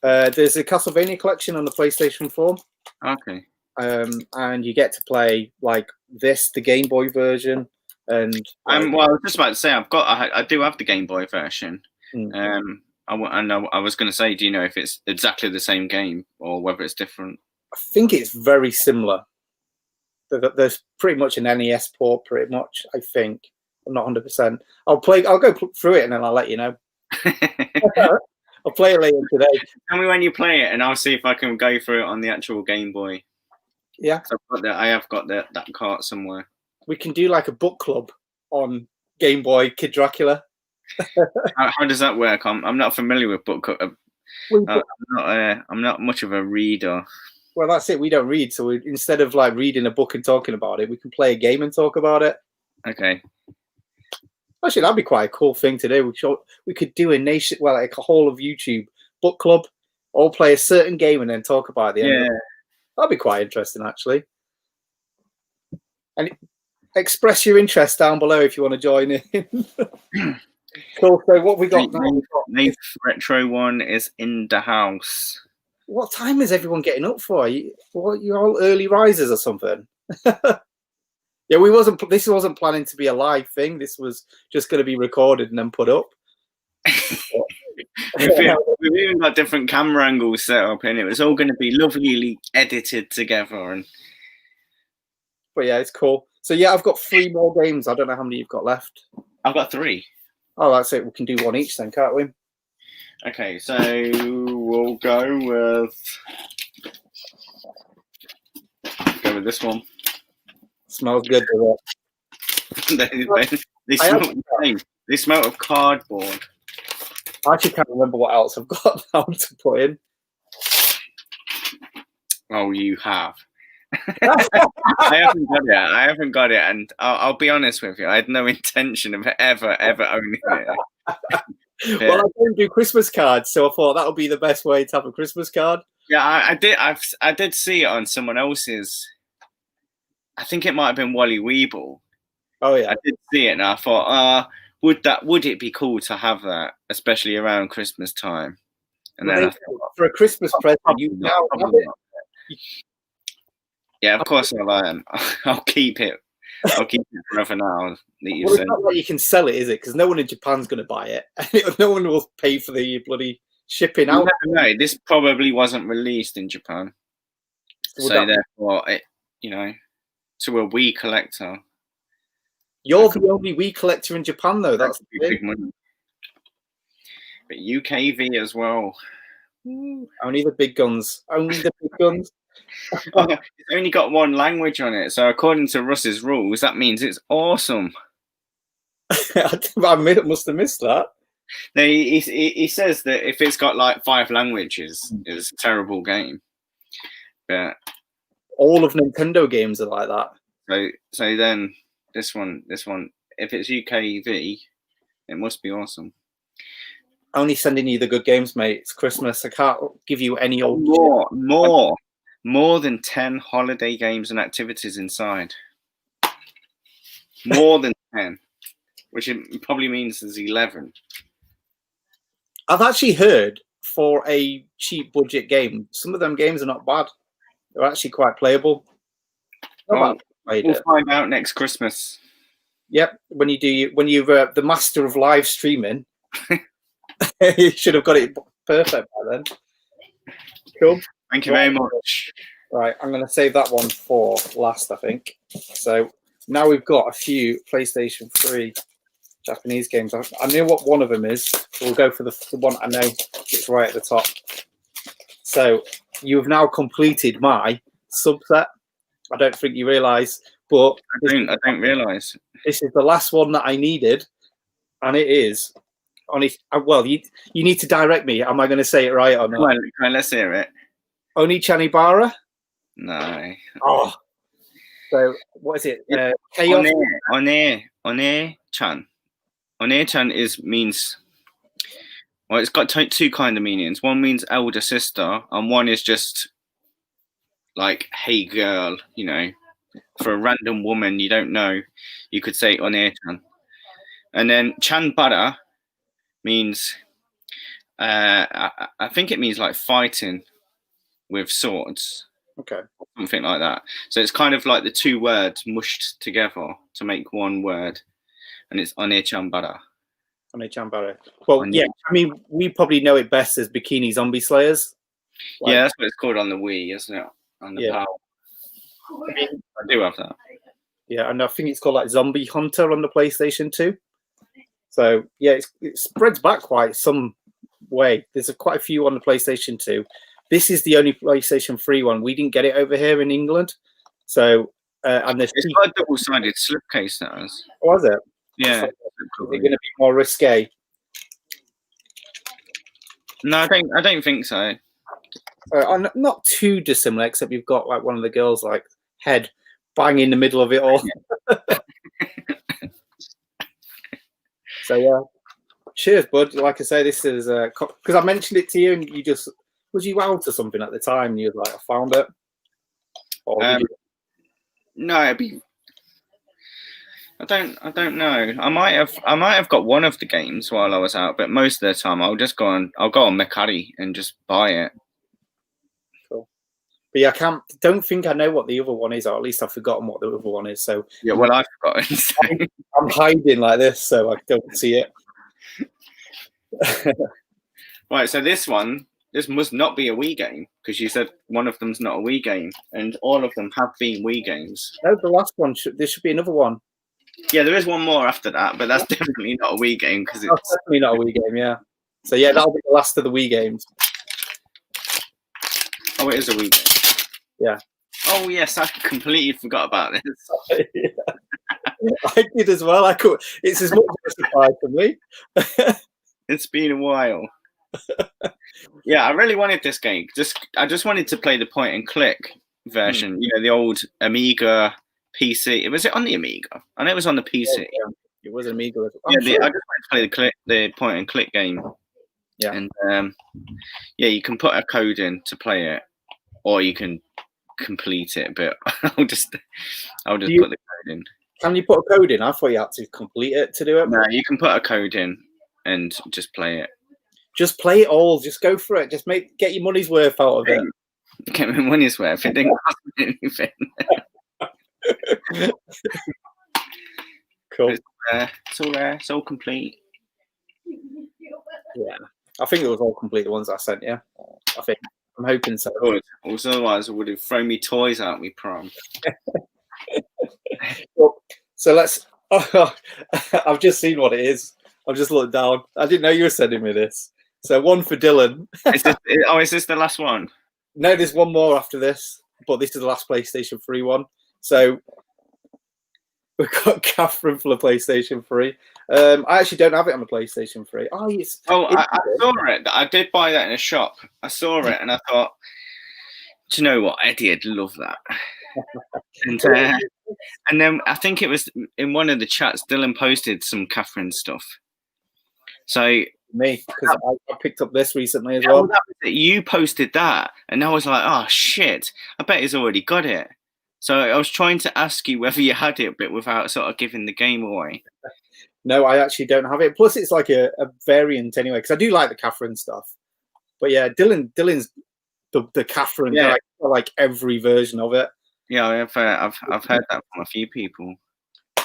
There's a Castlevania collection on the PlayStation 4. Okay. And you get to play like this, the Game Boy version, and like, well, I was just about to say I do have the Game Boy version. I was going to say, do you know if it's exactly the same game or whether it's different? I think it's very similar. There's pretty much an NES port, pretty much. I think I'm not 100%. I'll go through it and then I'll let you know. I'll play it later today. Tell me when you play it, and I'll see if I can go through it on the actual Game Boy. Yeah, I have got that cart somewhere. We can do like a book club on Game Boy Kid Dracula. How does that work? I'm not familiar with book club. I'm not much of a reader. Well, that's it. We don't read, so instead of like reading a book and talking about it, we can play a game and talk about it. Okay. Actually, that'd be quite a cool thing to do. We could do like a whole of YouTube book club, all play a certain game and then talk about it. Yeah, that'd be quite interesting, actually. And express your interest down below if you want to join in. Cool. So what we got now? The retro one is in the house. What time is everyone getting up for? You all early risers or something? Yeah, this wasn't planning to be a live thing. This was just going to be recorded and then put up. We've even got different camera angles set up, and it was all going to be lovely edited together. But yeah, it's cool. So yeah, I've got 3 more games. I don't know how many you've got left. I've got 3. Oh, that's it. We can do one each then, can't we? Okay, so we'll go with this one. Smells good, does it? They smell of cardboard. I actually can't remember what else I've got now to put in. Oh, you have. I haven't got it, and I'll be honest with you. I had no intention of ever owning it. Yeah. Well, I don't do Christmas cards, so I thought that would be the best way to have a Christmas card. Yeah, I did see it on someone else's. I think it might have been Wally Weeble. Oh yeah, I did see it, and I thought, would it be cool to have that, especially around Christmas time? And then I thought, for a Christmas present, you now have it. Yeah, of course I'll keep it. I'll keep it forever now. Well, it's not like you can sell it, is it? Because no one in Japan's going to buy it. No one will pay for the bloody shipping out. No, this probably wasn't released in Japan, so therefore, to a Wii collector. You're the only Wii collector in Japan, though. That's big money. But UKV as well. Only the big guns. Only the big guns. It's only got 1 language on it, so according to Russ's rules, that means it's awesome. I must have missed that. No, he says that if it's got like 5 languages, it's a terrible game. But all of Nintendo games are like that. So then this one, if it's UKV, it must be awesome. Only sending you the good games, mate. It's Christmas. I can't give you any old more than 10 holiday games and activities inside. More than 10, which it probably means there's 11. I've actually heard for a cheap budget game, some of them games are not bad. They're actually quite playable. We'll find out next Christmas. Yep, when you're the master of live streaming, you should have got it perfect by then. Cool. Thank you very much. Right, I'm going to save that one for last, I think. So now we've got a few PlayStation 3 Japanese games. I know what one of them is, so we'll go for the one I know. It's right at the top. So you have now completed my subset. I don't think you realise, but I don't realise. This is the last one that I needed, and it is. Well, you need to direct me. Am I going to say it right or not? Come on, let's hear it. Onichanibara? No. Oh. So what is it? Chaos. One-chan. One-chan means. Well, it's got 2 kind of meanings. One means elder sister, and one is just like, hey girl, for a random woman you don't know, you could say one-chan. And then chanbara means I think it means like fighting with swords, Okay. something like that. So it's kind of like the two words mushed together to make one word, and it's Onechambara. Onechambara. Well, yeah, I mean, we probably know it best as Bikini Zombie Slayers. Like, yeah, that's what it's called on the Wii, isn't it? On the PAL. I mean, I do have that. Yeah, and I think it's called like Zombie Hunter on the PlayStation 2. So yeah, it spreads back quite some way. There's quite a few on the PlayStation 2. This is the only PlayStation 3 one. We didn't get it over here in England. So and it's got a double-sided slipcase, that is. Was it? Yeah. Is it going to be more risque? No, I don't think so. Not too dissimilar, except you've got like one of the girls' like head bang in the middle of it all. So yeah, cheers, bud. Like I say, this is because I mentioned it to you, and you just was you out or something at the time, and you were like, I found it. No, it'd be. I don't know. I might have got one of the games while I was out, but most of the time I'll go on Mercari and just buy it. Cool. But yeah, don't think I know what the other one is, or at least I've forgotten what the other one is. So yeah, well, I've forgotten. So. I'm hiding like this, so I don't see it. Right, so this must not be a Wii game, because you said one of them's not a Wii game, and all of them have been Wii games. No, the last one there should be another one. Yeah, there is one more after that, but that's definitely not a Wii game, because it's definitely not a Wii game. Yeah. So yeah, that'll be the last of the Wii games. Oh, it is a Wii game. Yeah. Oh yes, I completely forgot about this. I did as well. It's as much of a surprise for me. It's been a while. Yeah, I really wanted this game. I just wanted to play the point and click version. You know, the old Amiga PC. Was it on the Amiga? I know it was on the PC. Yeah, it was Amiga. Yeah, I just wanted to play the point and click game. Yeah. And yeah, you can put a code in to play it, or you can complete it. But I'll just put the code in. Can you put a code in? I thought you had to complete it to do it. No, you can put a code in and just play it. Just play it all. Just go for it. Just get your money's worth out of it. Get my money's worth. It didn't cost me anything. Cool. It's all there. It's all complete. Yeah, I think it was all complete. The ones I sent you. I'm hoping so. Good. Also, otherwise, I would have thrown me toys out me prom. So let's. Oh, I've just seen what it is. I've just looked down. I didn't know you were sending me this. So one for Dylan. Is this the last one? No, there's one more after this, but this is the last PlayStation 3 one. So we've got Catherine for the PlayStation 3. I actually don't have it on the PlayStation 3. I saw it. I did buy that in a shop. I saw it and I thought, do you know what? Eddie'd love that. And then I think it was in one of the chats, Dylan posted some Catherine stuff. So me, because I picked up this recently as well. You posted that, and I was like, oh shit, I bet he's already got it. So I was trying to ask you whether you had it, but without sort of giving the game away. No, I actually don't have it. Plus, it's like a variant anyway, because I do like the Catherine stuff. But yeah, Dylan's the Catherine. Yeah. Like every version of it. Yeah, I've heard that from a few people.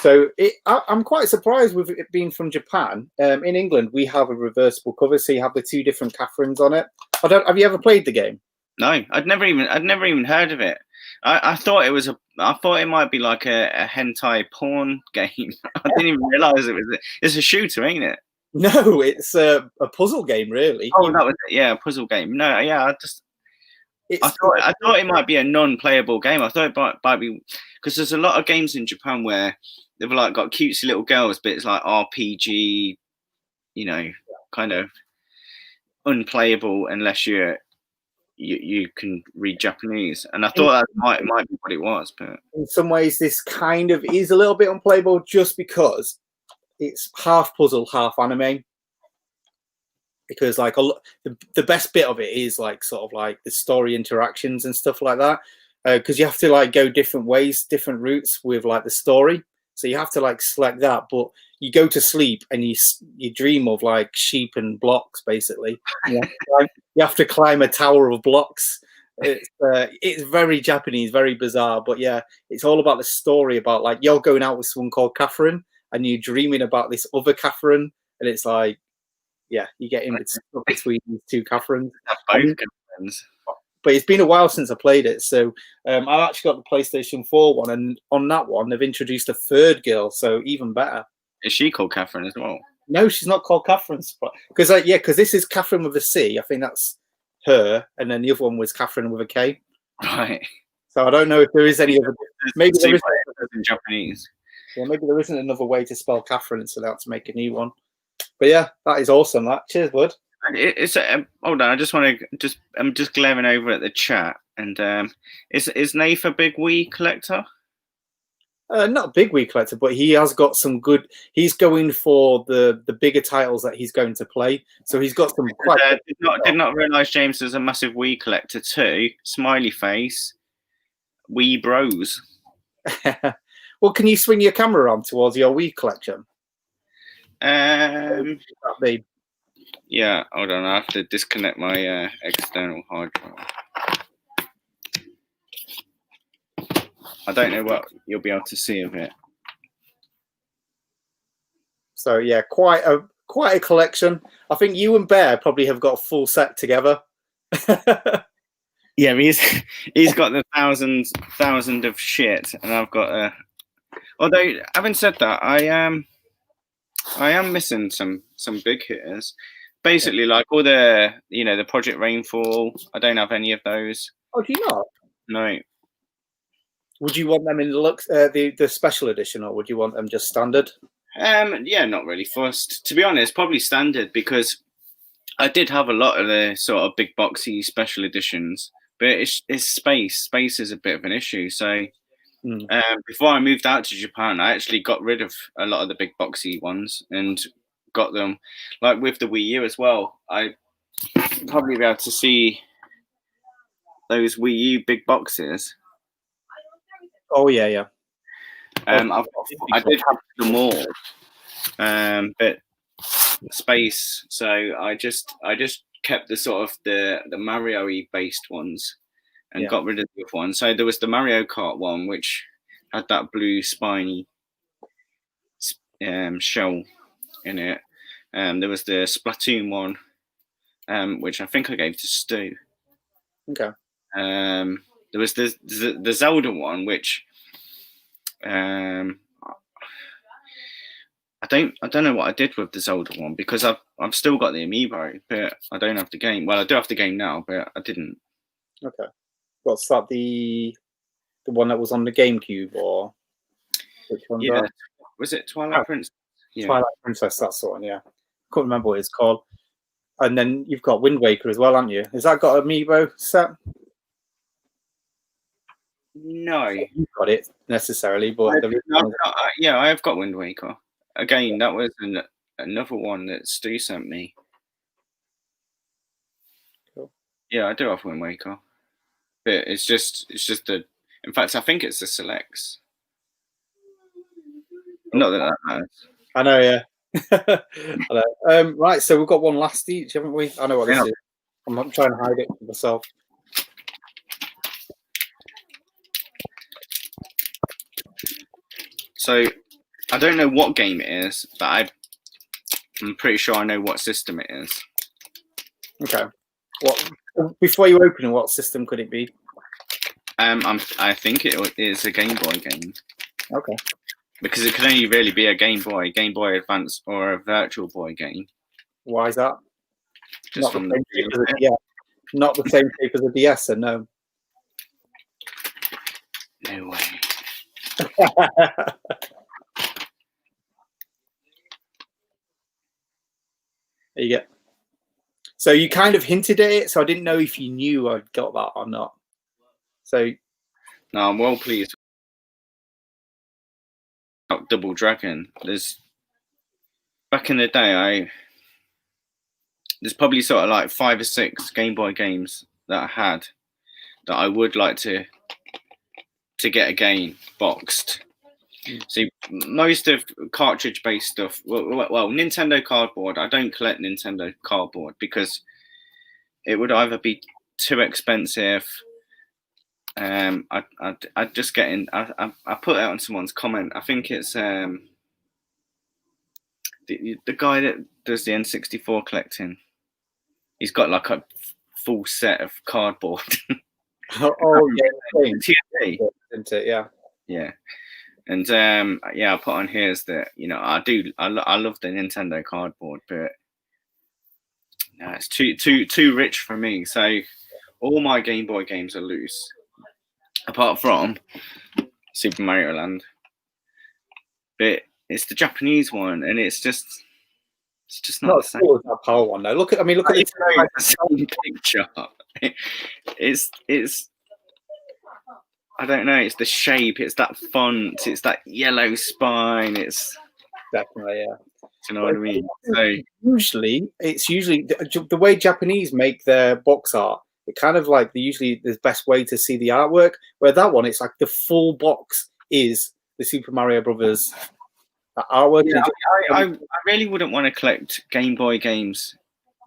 So I'm quite surprised with it being from Japan. In England, we have a reversible cover, so you have the two different Catherines on it. Have you ever played the game? No, I'd never even heard of it. I thought it might be like a hentai porn game. I didn't even realize it's a shooter, ain't it? No, it's a puzzle game, really. Oh, that was it. Yeah, a puzzle game. No, yeah, I thought it might be a non-playable game. I thought it might be, because there's a lot of games in Japan where they've like got cutesy little girls, but it's like RPG, you know, kind of unplayable unless you can read Japanese. And I thought that might be what it was, but in some ways this kind of is a little bit unplayable just because it's half puzzle, half anime. Because like the best bit of it is like sort of like the story interactions and stuff like that. Because you have to like go different ways, different routes with like the story. So you have to like select that, but you go to sleep and you dream of like sheep and blocks, basically. You have to climb a tower of blocks. It's very Japanese, very bizarre, but yeah, it's all about the story about like you're going out with someone called Catherine and you're dreaming about this other Catherine, and it's like, yeah, you get in between these two Catherines. But it's been a while since I played it, so I've actually got the PlayStation 4 one, and on that one they've introduced a third girl, so even better. Is she called Catherine as well? No, she's not called Catherine, because this is Catherine with a C. I think that's her, and then the other one was Catherine with a K. Right. So I don't know if there is any other. Maybe there is in Japanese. Yeah, maybe there isn't another way to spell Catherine, so they have to make a new one. But yeah, that is awesome. That cheers, bud. It's hold on. I just want to I'm just glaring over at the chat, and is Nath a big Wii collector? Not a big Wii collector, but he has got some good. He's going for the bigger titles that he's going to play. So he's got some quite. Did not realise James is a massive Wii collector too. Smiley face, Wii Bros. Well, can you swing your camera around towards your Wii collection? Yeah, hold on. I have to disconnect my external hard drive. I don't know what you'll be able to see of it. So yeah, quite a collection. I think you and Bear probably have got a full set together. Yeah, he's got the thousand of shit, and I've got although having said that, I am missing some big hitters. Basically, like all the the Project Rainfall. I don't have any of those. Oh, do you not? No. Would you want them in the special edition, or would you want them just standard? Yeah, not really fussed. To be honest, probably standard, because I did have a lot of the sort of big boxy special editions, but it's space. Space is a bit of an issue. So before I moved out to Japan, I actually got rid of a lot of the big boxy ones and got them, like with the Wii U as well. I probably be able to see those Wii U big boxes. Oh yeah. I did have them all, but space. So I just kept the sort of the Mario-y based ones and got rid of the other one. So there was the Mario Kart one, which had that blue spiny shell in it. There was the Splatoon one, which I think I gave to Stu. Okay. There was the Zelda one, which I don't know what I did with the Zelda one, because I've still got the amiibo, but I don't have the game. Well, I do have the game now, but I didn't. Okay. What's that? The one that was on the GameCube, or which one? Yeah. Was it Twilight Princess? Yeah. Twilight Princess, that's the one. Yeah. Couldn't remember what it's called. And then you've got Wind Waker as well, haven't you? Has that got an amiibo set? No, you've got it necessarily, but I have got Wind Waker. Again, that was another one that Stu sent me. Cool. Yeah, I do have Wind Waker, but it's just the. In fact, I think it's the selects. Not that matters. I know, yeah. I know. Right, so we've got one last each, haven't we? I know what this is. I'm trying to hide it for myself. So I don't know what game it is, but I'm pretty sure I know what system it is. Okay. What before you open it, what system could it be? I think it is a Game Boy game. Okay. Because it can only really be a Game Boy Advance, or a Virtual Boy game. Why is that? Just not not the same shape as a DS, and no. No way. There you go. So you kind of hinted at it, so I didn't know if you knew I'd got that or not. So no, I'm well pleased. Double Dragon. Back in the day, there's probably sort of like 5 or 6 Game Boy games that I had that I would like to get again boxed. See, most of cartridge-based stuff. Well, Nintendo cardboard. I don't collect Nintendo cardboard because it would either be too expensive. I'd just get in. I put it on someone's comment. I think it's the guy that does the N64 collecting. He's got like a full set of cardboard. Oh yeah, TNT. isn't it? Yeah. Yeah. And yeah, I put on here is that I love the Nintendo cardboard, but no, it's too rich for me. So all my Game Boy games are loose, apart from Super Mario Land. But it's the Japanese one, and it's just not the same. Cool as that PAL one though. Look at the same picture. It's I don't know. It's the shape. It's that font. It's that yellow spine. It's definitely, yeah. Do you know what I mean? So it's usually the way Japanese make their box art. It kind of like usually the best way to see the artwork. Where that one, it's like the full box is the Super Mario Brothers artwork. Yeah, I really wouldn't want to collect Game Boy games,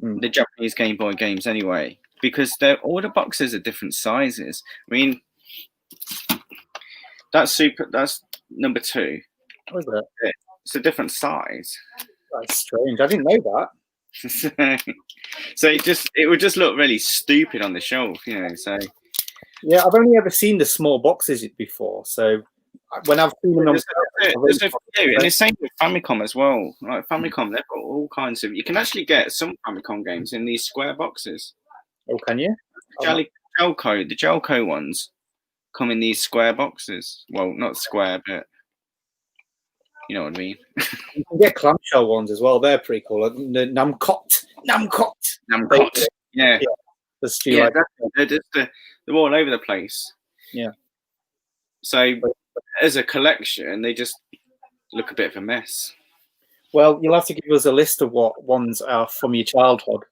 the Japanese Game Boy games anyway, because all the boxes are different sizes. I mean, that's number 2. What is it? It's a different size. That's strange. I didn't know that. So it would just look really stupid on the shelf, you know. So yeah, I've only ever seen the small boxes before. So when I've seen them, there's a few, and the same with Famicom as well. Like Famicom, they've got all kinds of. You can actually get some Famicom games in these square boxes. Oh, can you? The Gelco ones come in these square boxes. Well, not square, but you know what I mean. You can get clamshell ones as well. They're pretty cool. The Namcot. Yeah. Yeah, they're all over the place. Yeah. So as a collection, they just look a bit of a mess. Well, you'll have to give us a list of what ones are from your childhood,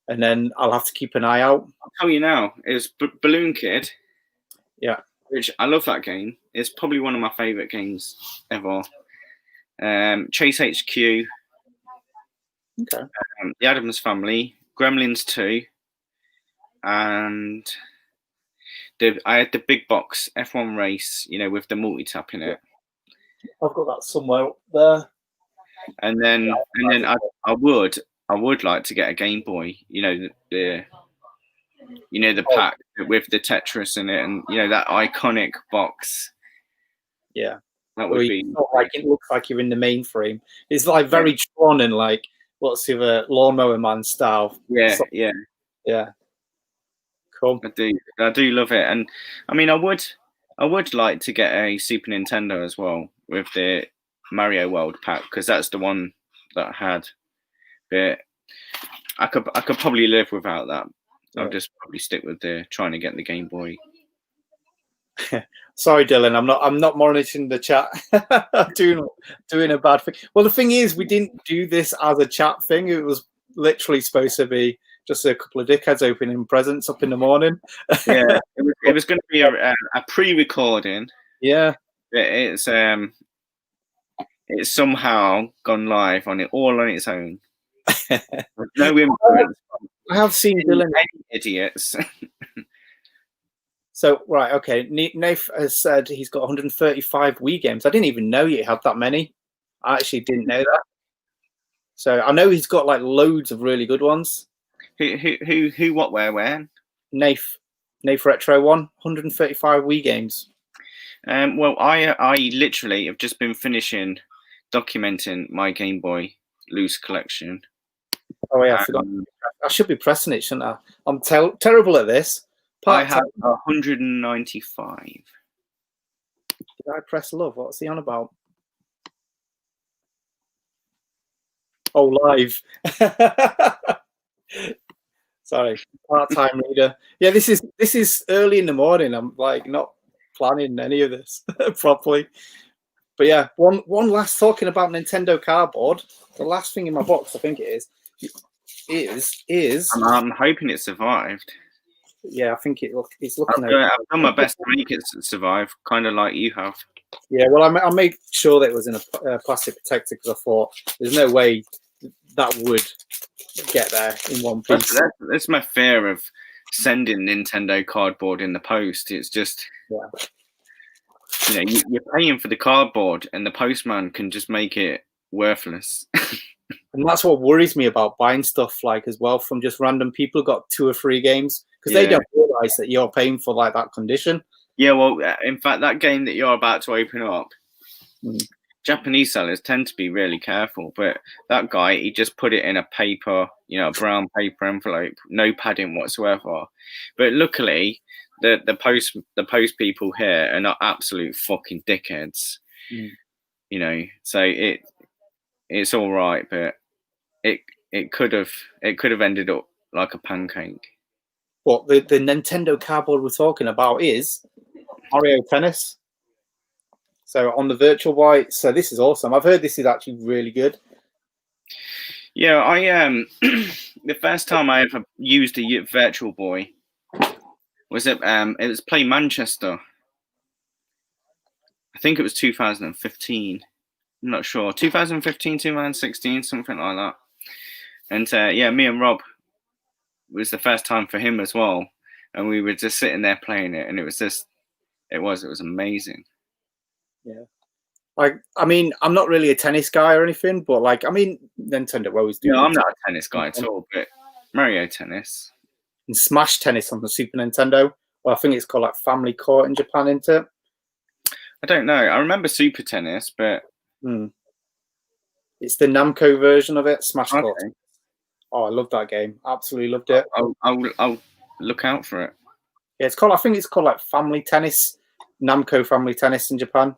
and then I'll have to keep an eye out. I'll tell you now, it was Balloon Kid. Yeah. Which I love that game. It's probably one of my favourite games ever. Chase HQ. Okay. The Addams Family. Gremlins 2. And I had the big box F1 race, you know, with the multi-tap in it. I've got that somewhere up there. And then I would like to get a Game Boy, you know, the pack with the Tetris in it, and you know that iconic box. Yeah, that would be. Like it looks like you're in the mainframe. It's like very Tron and like what's the other Lawnmower Man style. Yeah. Cool. I do love it, and I mean, I would like to get a Super Nintendo as well with the Mario World pack, because that's the one that I had. But I could probably live without that. I'll just probably stick with trying to get the Game Boy. Sorry, Dylan, I'm not monitoring the chat. I'm doing a bad thing. Well, the thing is, we didn't do this as a chat thing. It was literally supposed to be just a couple of dickheads opening presents up in the morning. Yeah, it was going to be a pre-recording. Yeah, it's somehow gone live all on its own. No influence. I have seen Dylan. Any idiots. So right, okay. Nath has said he's got 135 Wii games. I didn't even know you had that many. I actually didn't know that. So I know he's got like loads of really good ones. Who, what, where, when? Nath Retro 135 Wii games. Well, I literally have just been finishing documenting my Game Boy loose collection. Oh yeah, I forgot. I should be pressing it, shouldn't I? I'm terrible at this. I have 195. Did I press love? What's he on about? Oh, live. Sorry, part-time reader. Yeah, this is early in the morning. I'm like not planning any of this properly. But yeah, one last talking about Nintendo cardboard. The last thing in my box, I think it is. I'm hoping it survived. Yeah, I think it's looking. I've done my best to make it survive, kind of like you have. Yeah, well, I made sure that it was in a plastic protector because I thought there's no way that would get there in one piece. That's my fear of sending Nintendo cardboard in the post. It's just, you're paying for the cardboard, and the postman can just make it worthless. And that's what worries me about buying stuff like as well from just random people who got 2 or 3 games because they don't realize that you're paying for like that condition. Yeah, well, in fact, that game that you're about to open up, Japanese sellers tend to be really careful. But that guy, he just put it in a paper, a brown paper envelope, no padding whatsoever. But luckily, the post people here are not absolute fucking dickheads. So it's all right, but it could have ended up like a pancake. What the Nintendo cardboard we're talking about is Mario Tennis. So on the Virtual Boy. So this is awesome. I've heard this is actually really good. Yeah, I the first time I ever used a Virtual Boy was it was Play Manchester. I think it was 2015. I'm not sure. 2015, 2016, something like that. And me and Rob, it was the first time for him as well. And we were just sitting there playing it, and it was amazing. Yeah. I mean, I'm not really a tennis guy or anything, but Nintendo always do. No, I'm not a tennis guy at all, but Mario Tennis. And Smash Tennis on the Super Nintendo. Well, I think it's called like Family Court in Japan, isn't it? I don't know. I remember Super Tennis, but it's the Namco version of it, Smash Court. Oh, I love that game. Absolutely loved it. I'll look out for it. Yeah, I think it's called like Family Tennis, Namco Family Tennis in Japan.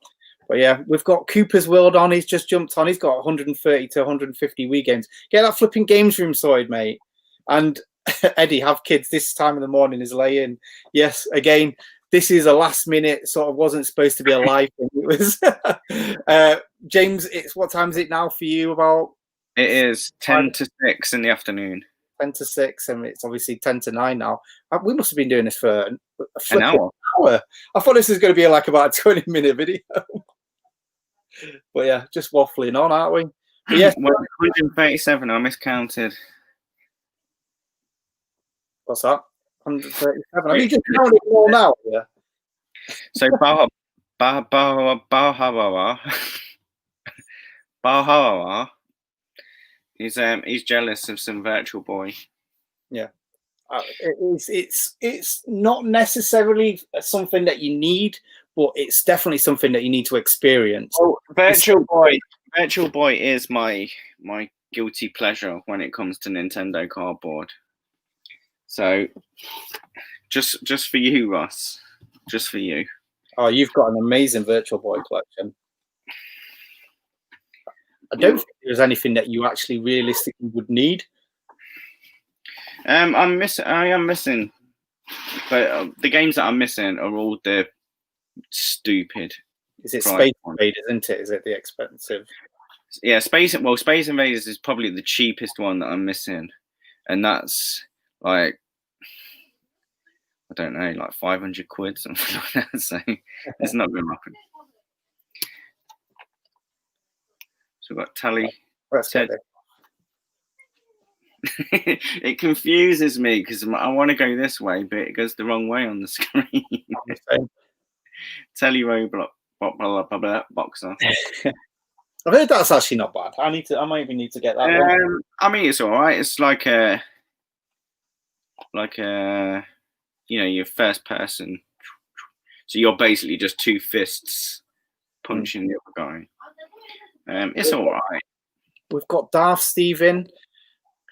But yeah, we've got Cooper's World on. He's just jumped on. He's got 130 to 150 Wii games. Get that flipping games room sorted, mate. And Eddie, have kids this time of the morning is lay in. Yes, again, this is a last minute, sort of wasn't supposed to be a live thing. It was James, what time is it now for you? About it is 10 to 6 in the afternoon. 10 to 6, and it's obviously 10 to 9 now. We must have been doing this for an hour. I thought this was going to be like about a 20-minute video. But yeah, just waffling on, aren't we? But yes, 137. I miscounted. What's that? 137. Have you just counted it all now? Yeah. So Bahawa, he's jealous of some Virtual Boy. Yeah. It's not necessarily something that you need, but it's definitely something that you need to experience. Oh, Virtual Boy is my guilty pleasure when it comes to Nintendo cardboard. So just for you, Ross. Just for you. Oh, you've got an amazing Virtual Boy collection. I don't think there's anything that you actually realistically would need. I am missing, but the games that I'm missing are all the stupid. Is it Space Invaders, isn't it? Is it the expensive? Yeah, Space Invaders is probably the cheapest one that I'm missing, and that's like, I don't know, like 500 quid, something like that. So it's not going to happen. So we've got Tally. It confuses me because I want to go this way, but it goes the wrong way on the screen. Telly Roblox boxer. I've heard that's actually not bad. I might even need to get that one. I mean, it's all right. It's like your first person. So you're basically just two fists punching the other guy. It's all right. We've got Darth Steve in.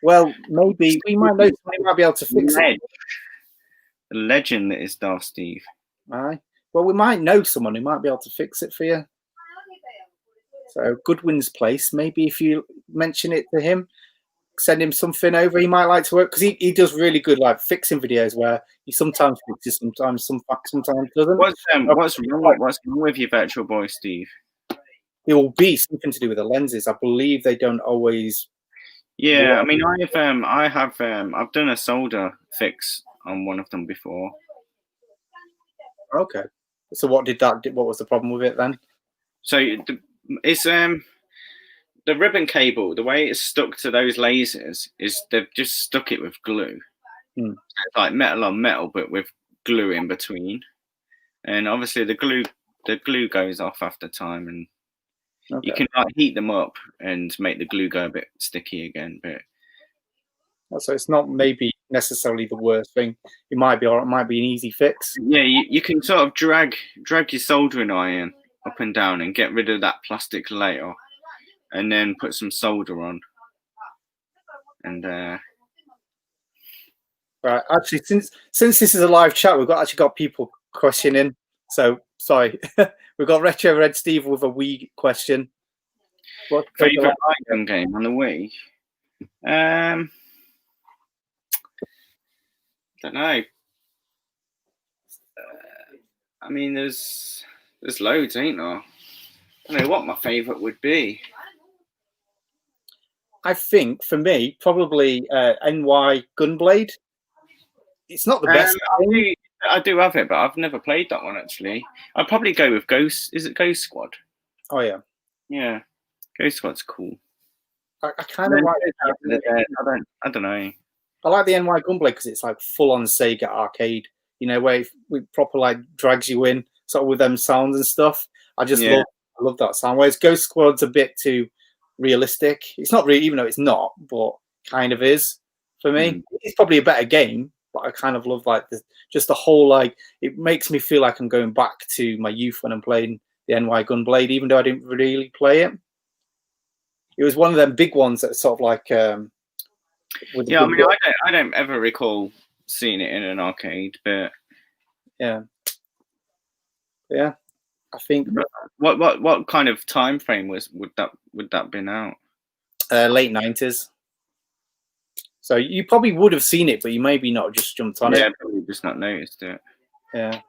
Well, maybe we might know somebody might be able to fix it. The legend that is Darth Steve. Aye. Well, we might know someone who might be able to fix it for you. So Goodwin's place. Maybe if you mention it to him, send him something over. He might like to work because he does really good like fixing videos where he sometimes fixes, sometimes doesn't. What's wrong with your Virtual Boy, Steve? It will be something to do with the lenses. I believe they don't always. Yeah, I mean, I've done a solder fix on one of them before. Okay. So what was the problem with it then? So it's the ribbon cable. The way it's stuck to those lasers is they've just stuck it with glue. Hmm. So it's like metal on metal, but with glue in between. And obviously the glue goes off after time, and you can like heat them up and make the glue go a bit sticky again. But so it's not maybe necessarily the worst thing. It might be, or it might be an easy fix. yeah, you can sort of drag your soldering iron up and down and get rid of that plastic layer, and then put some solder on. And right, actually, since this is a live chat, we've actually got people questioning. So sorry, we've got Retro Red Steve with a Wii question. What favorite item game on the Wii? Don't know. I mean, there's loads, ain't there? I don't know what my favorite would be. I think for me, probably NY Gunblade. It's not the best. I do have it, but I've never played that one actually. I'd probably go with Ghost. Is it Ghost Squad? Oh yeah, yeah. Ghost Squad's cool. I kind of like. I don't know. I like the NY Gunblade because it's like full on Sega arcade. You know, where it proper like drags you in, sort of with them sounds and stuff. I just love that sound. Whereas Ghost Squad's a bit too realistic. It's not really, even though it's not, but kind of is for me. It's probably a better game, but I kind of love like just the whole like it makes me feel like I'm going back to my youth when I'm playing the NY Gunblade, even though I didn't really play it. It was one of them big ones that sort of like. I mean, I don't ever recall seeing it in an arcade, but yeah, I think. What kind of time frame would that been out? Late 90s. So you probably would have seen it, but you maybe not just jumped on it. Yeah, probably just not noticed it. Yeah.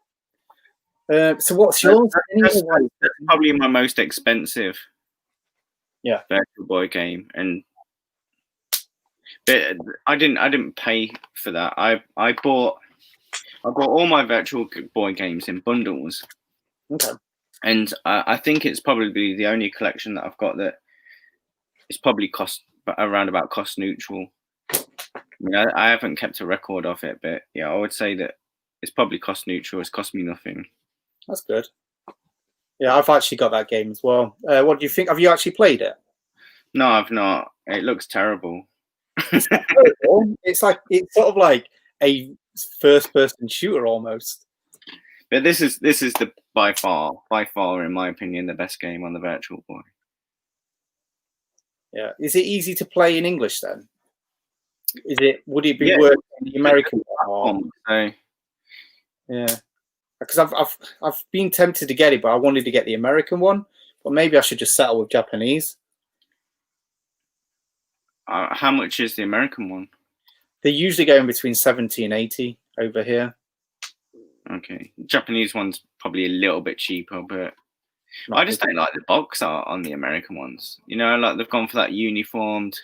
So what's yours? That's probably my most expensive. Yeah. Virtual Boy game, but I didn't pay for that. I bought all my Virtual Boy games in bundles. Okay. And I think it's probably the only collection that I've got that is probably cost neutral. I mean, I haven't kept a record of it, but yeah, I would say that it's probably cost neutral. It's cost me nothing. That's good. Yeah, I've actually got that game as well. What do you think? Have you actually played it? No, I've not. It looks terrible. It's not terrible. It's sort of like a first-person shooter almost. But this is the by far, in my opinion, the best game on the Virtual Boy. Yeah. Is it easy to play in English then? Would it be worth the American one? Yeah. Because I've been tempted to get it, but I wanted to get the American one. But maybe I should just settle with Japanese. How much is the American one? They're usually going between 70 and 80 over here. Okay, Japanese one's probably a little bit cheaper, but I just don't like the box art on the American ones. You know, like they've gone for that uniformed,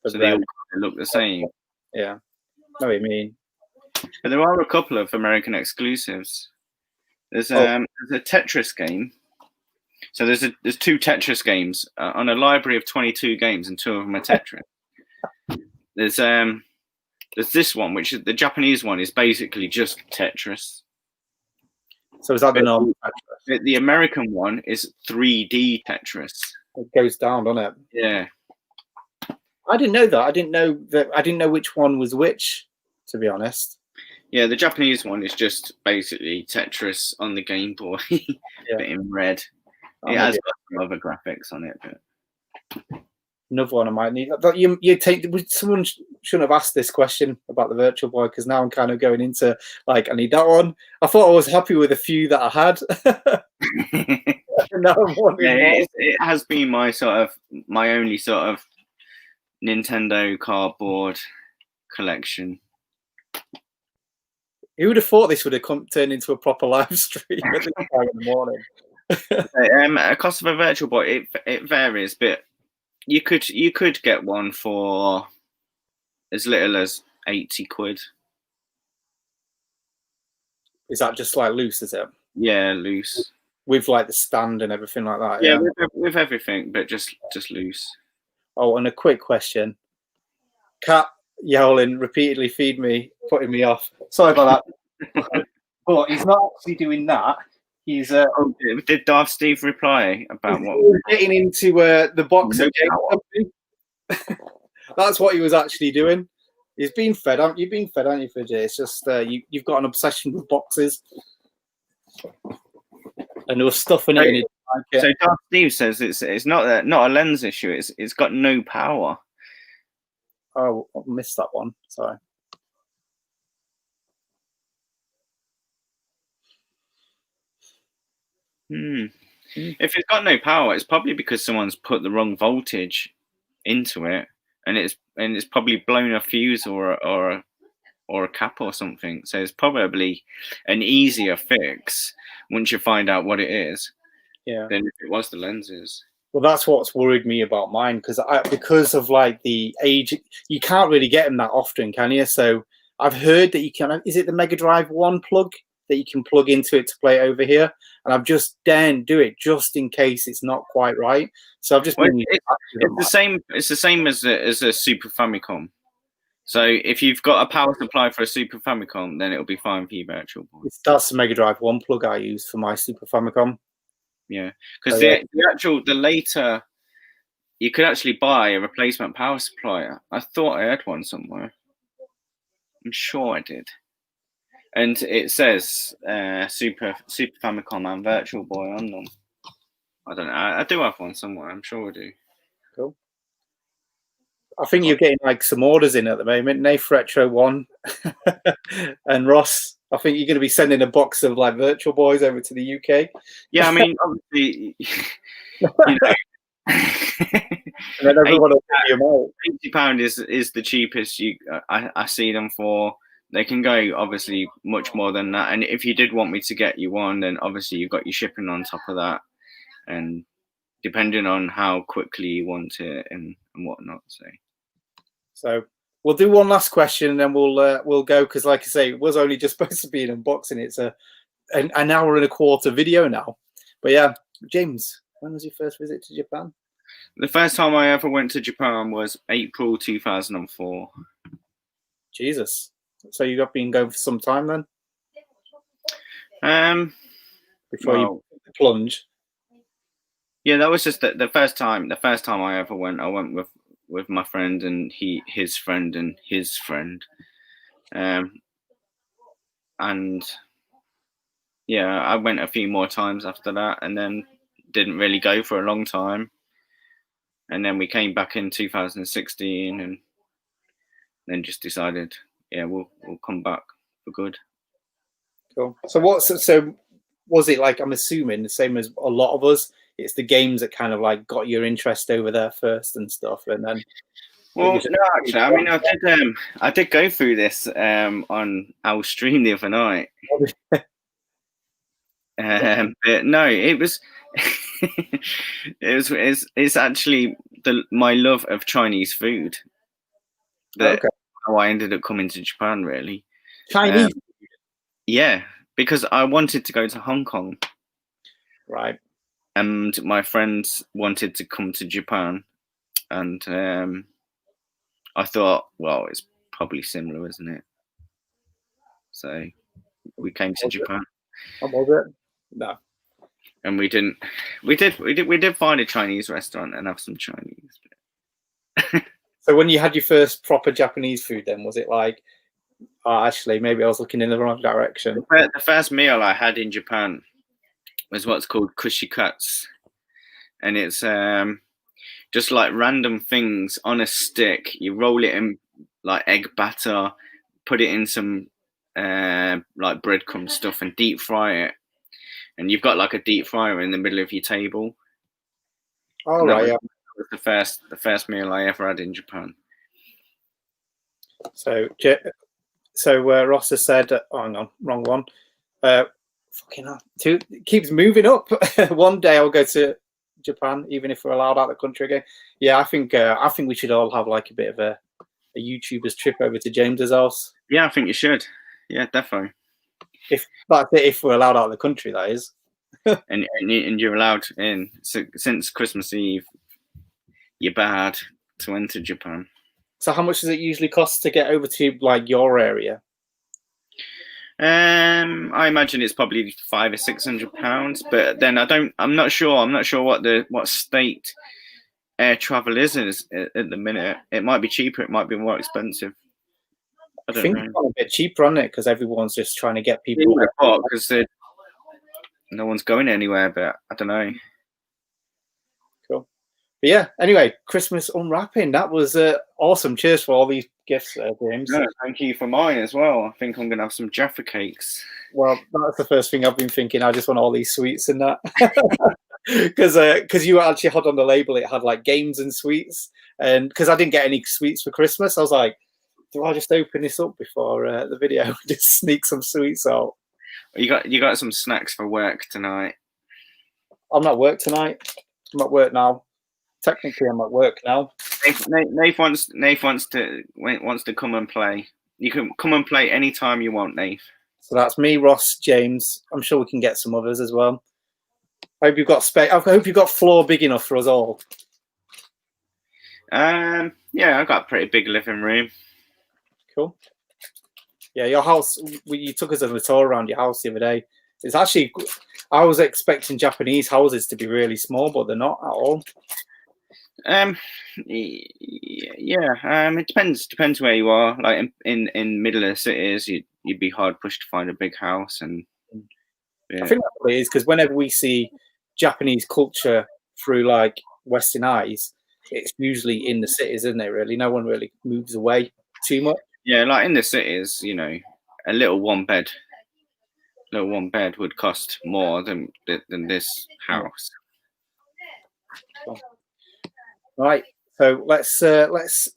so they all kind of look the same. Yeah, I know what you mean. But there are a couple of American exclusives. There's a Tetris game. So there's two Tetris games on a library of 22 games, and 2 of them are Tetris. There's this one, which is the Japanese one, is basically just Tetris. So is that the normal Tetris? The American one is 3D Tetris. It goes down, doesn't it? Yeah. I didn't know that. I didn't know which one was which, to be honest. Yeah, the Japanese one is just basically Tetris on the Game Boy, but in red. It has got some other graphics on it, but another one I might need. Someone shouldn't have asked this question about the Virtual Boy, because now I'm kind of going into like I need that one. I thought I was happy with the few that I had. Now I'm wondering it has been my only sort of Nintendo cardboard collection. Who would have thought this would have turned into a proper live stream at this time in the morning? A cost of a Virtual Boy, it varies, but you could get one for as little as 80 quid. Is that just like loose, is it? Yeah, loose. with like the stand and everything like that. Yeah, Yeah. with everything, but just loose. Oh, and a quick question. Cat yowling repeatedly, feed me, putting me off. Sorry about that. But he's not actually doing that. He's Did Darth Steve reply about what? getting into the box No again. That's what he was actually doing. He's been fed, haven't you? You've been fed, haven't you, Fidget? It's just you've got an obsession with boxes. And there was stuff in it. And so Darth Steve says it's not a lens issue. It's got no power. Oh, I missed that one. Sorry. If it's got no power, it's probably because someone's put the wrong voltage into it, and it's probably blown a fuse or a cap or something. So it's probably an easier fix once you find out what it is. Yeah. Than if it was the lenses. Well, that's what's worried me about mine because of like the age. You can't really get them that often, can you? So I've heard that you can. Is it the Mega Drive 1 plug that you can plug into it to play it over here? And I've just daren't do it just in case it's not quite right. So I've just been. It's the same. It's the same as a Super Famicom. So if you've got a power supply for a Super Famicom, then it'll be fine for your Virtual Boy. That's the Mega Drive 1 plug I use for my Super Famicom. Yeah, because the later, you could actually buy a replacement power supply. I thought I had one somewhere. I'm sure I did. And it says Super Famicom and Virtual Boy on them. I don't know. I do have one somewhere. I'm sure I do. Cool. I think you're getting like some orders in at the moment. Nath Retro 1 and Ross. I think you're going to be sending a box of like Virtual Boys over to the UK. Yeah, I mean, obviously, you know, and then everyone will give you out. £80 is the cheapest I see them for. They can go obviously much more than that. And if you did want me to get you one, then obviously you've got your shipping on top of that, and depending on how quickly you want it and whatnot. So we'll do one last question and then we'll go, because like I say, it was only just supposed to be an unboxing. It's an hour and a quarter video now. But yeah, James, when was your first visit to Japan? The first time I ever went to Japan was April 2004. Jesus. So you've been going for some time then? Before you plunge. Yeah, that was just the first time. The first time I ever went, I went with my friend and his friend and his friend, and yeah, I went a few more times after that, and then didn't really go for a long time, and then we came back in 2016, and then just decided, yeah, we'll come back for good. Cool. So was it like? I'm assuming the same as a lot of us. It's the games that kind of like got your interest over there first and stuff, and then. Well, no, actually, I mean, I did go through this on our stream the other night. But no, it was it's actually my love of Chinese food that how I ended up coming to Japan, really. Chinese? Yeah, because I wanted to go to Hong Kong. Right. And my friends wanted to come to Japan, and I thought, well, it's probably similar, isn't it? So we came to Japan. What was it? No. And we did find a Chinese restaurant and have some Chinese. So when you had your first proper Japanese food, then was it like, oh, actually, maybe I was looking in the wrong direction? The first meal I had in Japan was what's called kushikatsu, and it's just like random things on a stick. You roll it in like egg batter, put it in some like breadcrumb stuff, and deep fry it. And you've got like a deep fryer in the middle of your table. Oh, right. That was the first meal I ever had in Japan. So Ross has said, oh, hang on, wrong one. Fucking hell, it keeps moving up. One day I'll go to Japan, even if we're allowed out of the country again. Yeah, I think we should all have like a bit of a YouTuber's trip over to James's house. Yeah, I think you should. Yeah, definitely. If that's it, if we're allowed out of the country, that is. and you're allowed in. So since Christmas Eve, you're bad to enter Japan. So how much does it usually cost to get over to like your area? I imagine it's probably £500 or £600, but then I'm not sure. I'm not sure what state air travel is at the minute. It might be cheaper. It might be more expensive. I don't know. It's a bit cheaper on it because everyone's just trying to get people. Because no one's going anywhere, but I don't know. Cool. But yeah, anyway, Christmas unwrapping. That was awesome. Cheers for all these gifts, James. No, thank you for mine as well. I think I'm going to have some Jaffa cakes. Well, that's the first thing I've been thinking. I just want all these sweets and that. Because you actually had on the label, it had like games and sweets. And because I didn't get any sweets for Christmas, I was like, do I just open this up before the video? Just sneak some sweets out. You got some snacks for work tonight. I'm not at work tonight. I'm at work now. Technically, I'm at work now. Nath wants to come and play. You can come and play anytime you want, Nath. So that's me, Ross, James. I'm sure we can get some others as well. I hope you've got space. I hope you've got floor big enough for us all. Yeah, I've got a pretty big living room. Cool. Yeah, your house. You took us on a tour around your house the other day. It's actually. I was expecting Japanese houses to be really small, but they're not at all. Yeah. It depends where you are. Like in middle of the cities, you'd be hard pushed to find a big house, and yeah. I think that's what it is, because whenever we see Japanese culture through like Western eyes, it's usually in the cities, isn't it? Really, no one really moves away too much. Yeah, like in the cities, a little one bed would cost more than this house. Cool. Right, so let's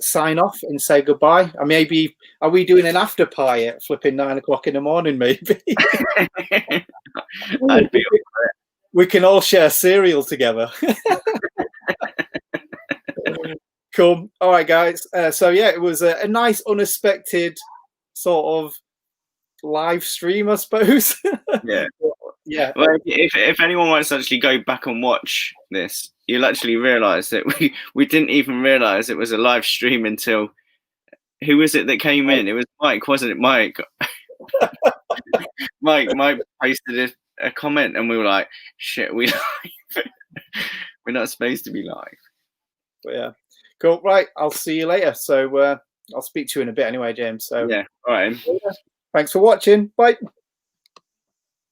sign off and say goodbye. Maybe are we doing an after pie at flipping 9 o'clock in the morning? Maybe. I'd be up for it. We can all share cereal together. Cool. All right, guys. So yeah, it was a nice, unexpected sort of live stream, I suppose. Yeah. Yeah. Well, if anyone wants to actually go back and watch this, you'll actually realise that we didn't even realise it was a live stream until who was it that came in? It was Mike, wasn't it? Mike. Mike posted a comment, and we were like, "Shit, we're not supposed to be live." But yeah. Cool. Right. I'll see you later. So I'll speak to you in a bit anyway, James. So yeah. All right. Thanks for watching. Bye.